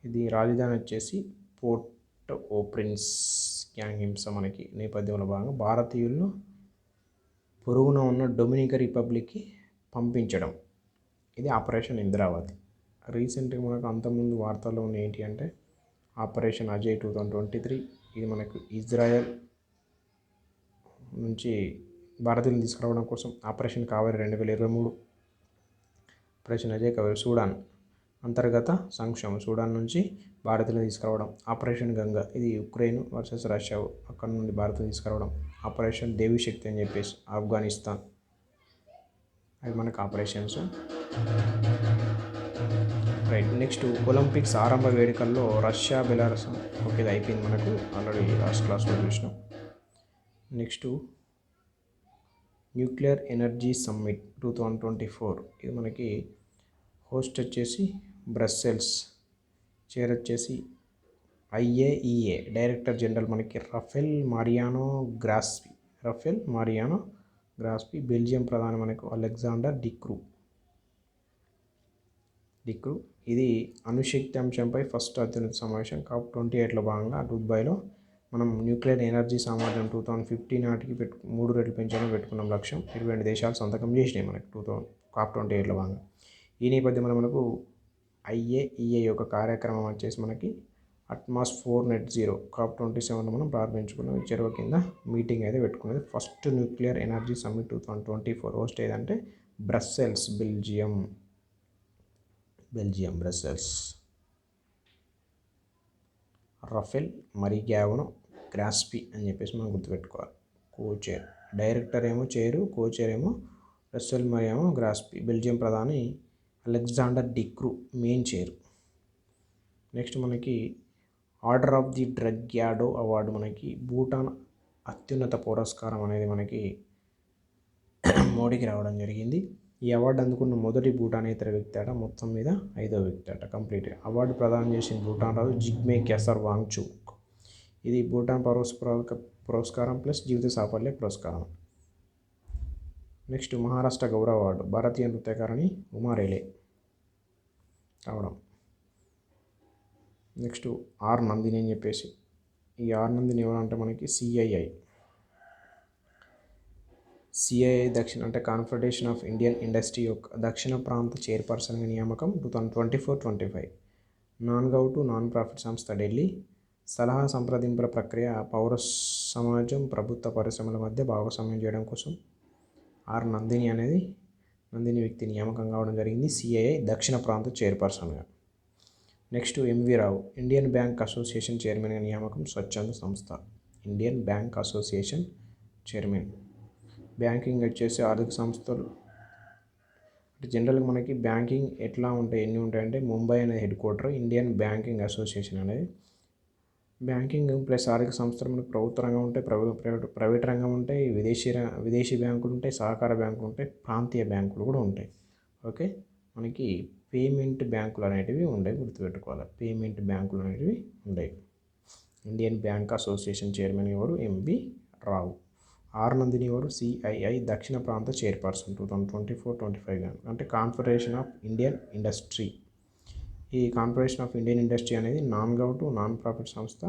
ఇది రాజధాని వచ్చేసి పోర్ట్ ఓ ప్రిన్స్. గ్యాంగ్ హింస మనకి నేపథ్యంలో భాగంగా భారతీయులను పొరుగున ఉన్న డొమినికన్ రిపబ్లిక్కి పంపించడం. ఇది ఆపరేషన్ ఇంద్రావతి. రీసెంట్గా మనకు అంతకుముందు వార్తల్లో ఉన్న ఏంటి అంటే ఆపరేషన్ అజయ్ 2023. ఇది మనకు ఇజ్రాయెల్ నుంచి భారతీయులను తీసుకురావడం కోసం. Operation Kaveri 2023. Operation Ajay Kaveri Sudan అంతర్గత సంక్షోభం. సూడాన్ నుంచి భారతీయులను తీసుకురావడం. ఆపరేషన్ గంగా. ఇది ఉక్రెయిన్ వర్సెస్ రష్యా, అక్కడ నుండి భారత్ను తీసుకురావడం. ఆపరేషన్ దేవి శక్తి అని చెప్పేసి ఆఫ్ఘనిస్తాన్. అవి మనకు ఆపరేషన్స్. రైట్. నెక్స్ట్ ఒలింపిక్స్ ఆరంభ వేడుకల్లో రష్యా బెలారస్. ఓకే, ఇది అయిపోయింది మనకు ఆల్రెడీ లాస్ట్ క్లాస్లో చూసినాం. Next nuclear energy summit 2024. ఇది మనకి హోస్ట్ వచ్చేసి బ్రస్సెల్స్, చైర్ వచ్చేసి IAEA డైరెక్టర్ జనరల్ మనకి రఫెల్ మారియానో గ్రాస్పీ. బెల్జియం ప్రధాని మనకు అలెగ్జాండర్ డిక్రూ. ఇది అణుశక్తి అంశంపై ఫస్ట్ అత్యున్నత సమావేశం COP28లో భాగంగా దుబాయ్లో మనం న్యూక్లియర్ ఎనర్జీ సామర్థ్యం 2050 నాటికి 3 రెట్లు పెంచాలని పెట్టుకున్నాం లక్ష్యం. 22 దేశాలు సంతకం చేసినాయి మనకి COP28లో భాగంగా. ఈ నేపథ్యంలో మనకు IAEA యొక్క కార్యక్రమం వచ్చేసి మనకి Atmos4 Net Zero COP27 మనం ప్రారంభించుకున్నాం. ఈ చెరువు కింద మీటింగ్ అయితే పెట్టుకున్నది. First nuclear energy summit 2024 host ఏదంటే Brussels, Belgium. Brussels. Rafael Mariano Grossi అని చెప్పేసి మనం గుర్తుపెట్టుకోవాలి. కోచైర్ డైరెక్టర్ ఏమో చైరు, కోచైర్ ఏమో రఫెల్ మారియానో గ్రాస్పీ. బెల్జియం ప్రధాని అలెగ్జాండర్ డిక్రూ మెయిన్ చైర్. నెక్స్ట్ మనకి ఆర్డర్ ఆఫ్ ది డ్రగ్యాడో అవార్డు. మనకి భూటాన్ అత్యున్నత పురస్కారం అనేది మనకి మోడీకి రావడం జరిగింది. ఈ అవార్డు అందుకున్న మొదటి భూటానేతర వ్యక్తి అట, మొత్తం మీద 5వ వ్యక్తి అట. కంప్లీట్ అవార్డు ప్రదానం చేసిన భూటాన్ రాజు జిగ్మే ఖేసర్ వాంగ్చుక్. ఇది భూటాన్ పురస్కారం ప్లస్ జీవిత సాఫల్య పురస్కారం. నెక్స్ట్ మహారాష్ట్ర గౌరవ అవార్డు భారతీయ నృత్యకారిణి ఉమా రేలే రావడం. నెక్స్ట్ ఆర్ నందిని అని చెప్పేసి. ఈ ఆర్ నందిని ఎవరంటే మనకి CII సిఐఐ దక్షిణ అంటే కాన్ఫెడరేషన్ ఆఫ్ ఇండియన్ ఇండస్ట్రీ యొక్క దక్షిణ ప్రాంత చైర్పర్సన్గా నియామకం 2024-25. నాన్ గవ్ నాన్ ప్రాఫిట్ సంస్థ ఢిల్లీ. సలహా సంప్రదింపుల ప్రక్రియ పౌర సమాజం ప్రభుత్వ పరిశ్రమల మధ్య భాగస్వామ్యం చేయడం కోసం నందిని వ్యక్తి నియామకం కావడం జరిగింది సిఐఐ దక్షిణ ప్రాంత చైర్పర్సన్గా. నెక్స్ట్ ఎంవి రావు ఇండియన్ బ్యాంక్ అసోసియేషన్ చైర్మన్గా నియామకం స్వచ్ఛంద సంస్థ. Indian bank association chairman. Banking వచ్చేసి ఆర్థిక సంస్థలు జనరల్గా మనకి బ్యాంకింగ్ ఎట్లా ఉంటాయి ఎన్ని ఉంటాయంటే ముంబై అనేది head quarter Indian banking association అనేది. బ్యాంకింగ్ ప్లస్ ఆర్థిక సంస్థలు మనకి ప్రభుత్వ రంగం ఉంటాయి, ప్రైవేట్ రంగం ఉంటాయి, విదేశీ బ్యాంకులు ఉంటాయి, సహకార బ్యాంకులు ఉంటాయి, ప్రాంతీయ బ్యాంకులు కూడా ఉంటాయి. ఓకే, మనకి పేమెంట్ బ్యాంకులు అనేటివి ఉండేవి, గుర్తుపెట్టుకోవాలి. పేమెంట్ బ్యాంకులు అనేటివి ఉండేవి. ఇండియన్ బ్యాంక్ అసోసియేషన్ చైర్మన్ ఎవరు? ఎంవి రావు. నందిని ఎవరు? సిఐఐ దక్షిణ ప్రాంత చైర్పర్సన్ 2024-25 అంటే కాన్ఫెడరేషన్ ఆఫ్ ఇండియన్ ఇండస్ట్రీ. ఈ కాన్ఫెడరేషన్ ఆఫ్ ఇండియన్ ఇండస్ట్రీ అనేది నాన్ గవ్ నాన్ ప్రాఫిట్ సంస్థ.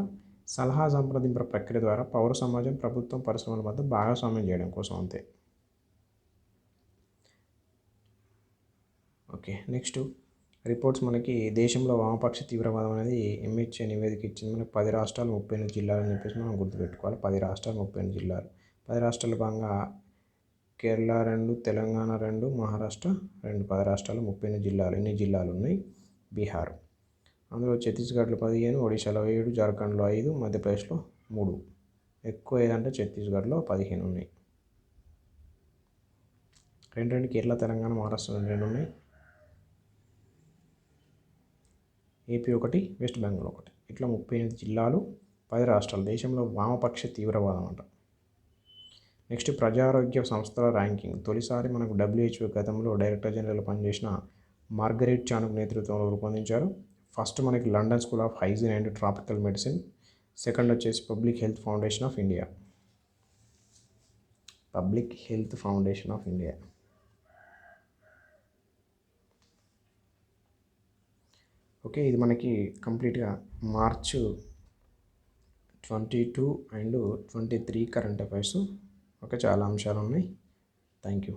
సలహా సంప్రదింపుల ప్రక్రియ ద్వారా పౌర సమాజం ప్రభుత్వం పరిశ్రమల మధ్య భాగస్వామ్యం చేయడం కోసం అంతే. ఓకే, నెక్స్ట్ రిపోర్ట్స్ మనకి దేశంలో వామపక్ష తీవ్రవాదం అనేది ఎంహెచ్ఏ నివేదిక ఇచ్చింది. మనకి 10 రాష్ట్రాలు 38 జిల్లాలు అని చెప్పేసి మనం గుర్తుపెట్టుకోవాలి. 10 రాష్ట్రాలు 38 జిల్లాలు. 10 రాష్ట్రాల భాగంగా కేరళ 2, తెలంగాణ 2, మహారాష్ట్ర 2. 10 రాష్ట్రాలు 38 జిల్లాలు. ఎన్ని జిల్లాలు ఉన్నాయి? బీహార్. అందులో ఛత్తీస్గఢ్లో 15, ఒడిశాలో 7, జార్ఖండ్లో 5, మధ్యప్రదేశ్లో 3. ఎక్కువ ఏదంటే ఛత్తీస్గఢ్లో 15 ఉన్నాయి. 2 కేరళ, తెలంగాణ, మహారాష్ట్ర 2 ఉన్నాయి. AP 1, west Bengal 1. ఇట్లా 38 జిల్లాలు, 10 రాష్ట్రాలు. దేశంలో వామపక్ష తీవ్రవాదం అంట. నెక్స్ట్ ప్రజారోగ్య సంస్థల ర్యాంకింగ్. తొలిసారి మనకు WHO గతంలో డైరెక్టర్ జనరల్ పనిచేసిన మార్గరెట్ చానుక్ నేతృత్వంలో రూపొందించారు. ఫస్ట్ మనకి London school of hygiene and tropical medicine. Second వచ్చేసి public health foundation of India. Public health foundation of India. Okay, ఇది మనకి కంప్లీట్గా March 22 and 23 current affairs. Okay, చాలా అంశాలు ఉన్నాయి. Thank you.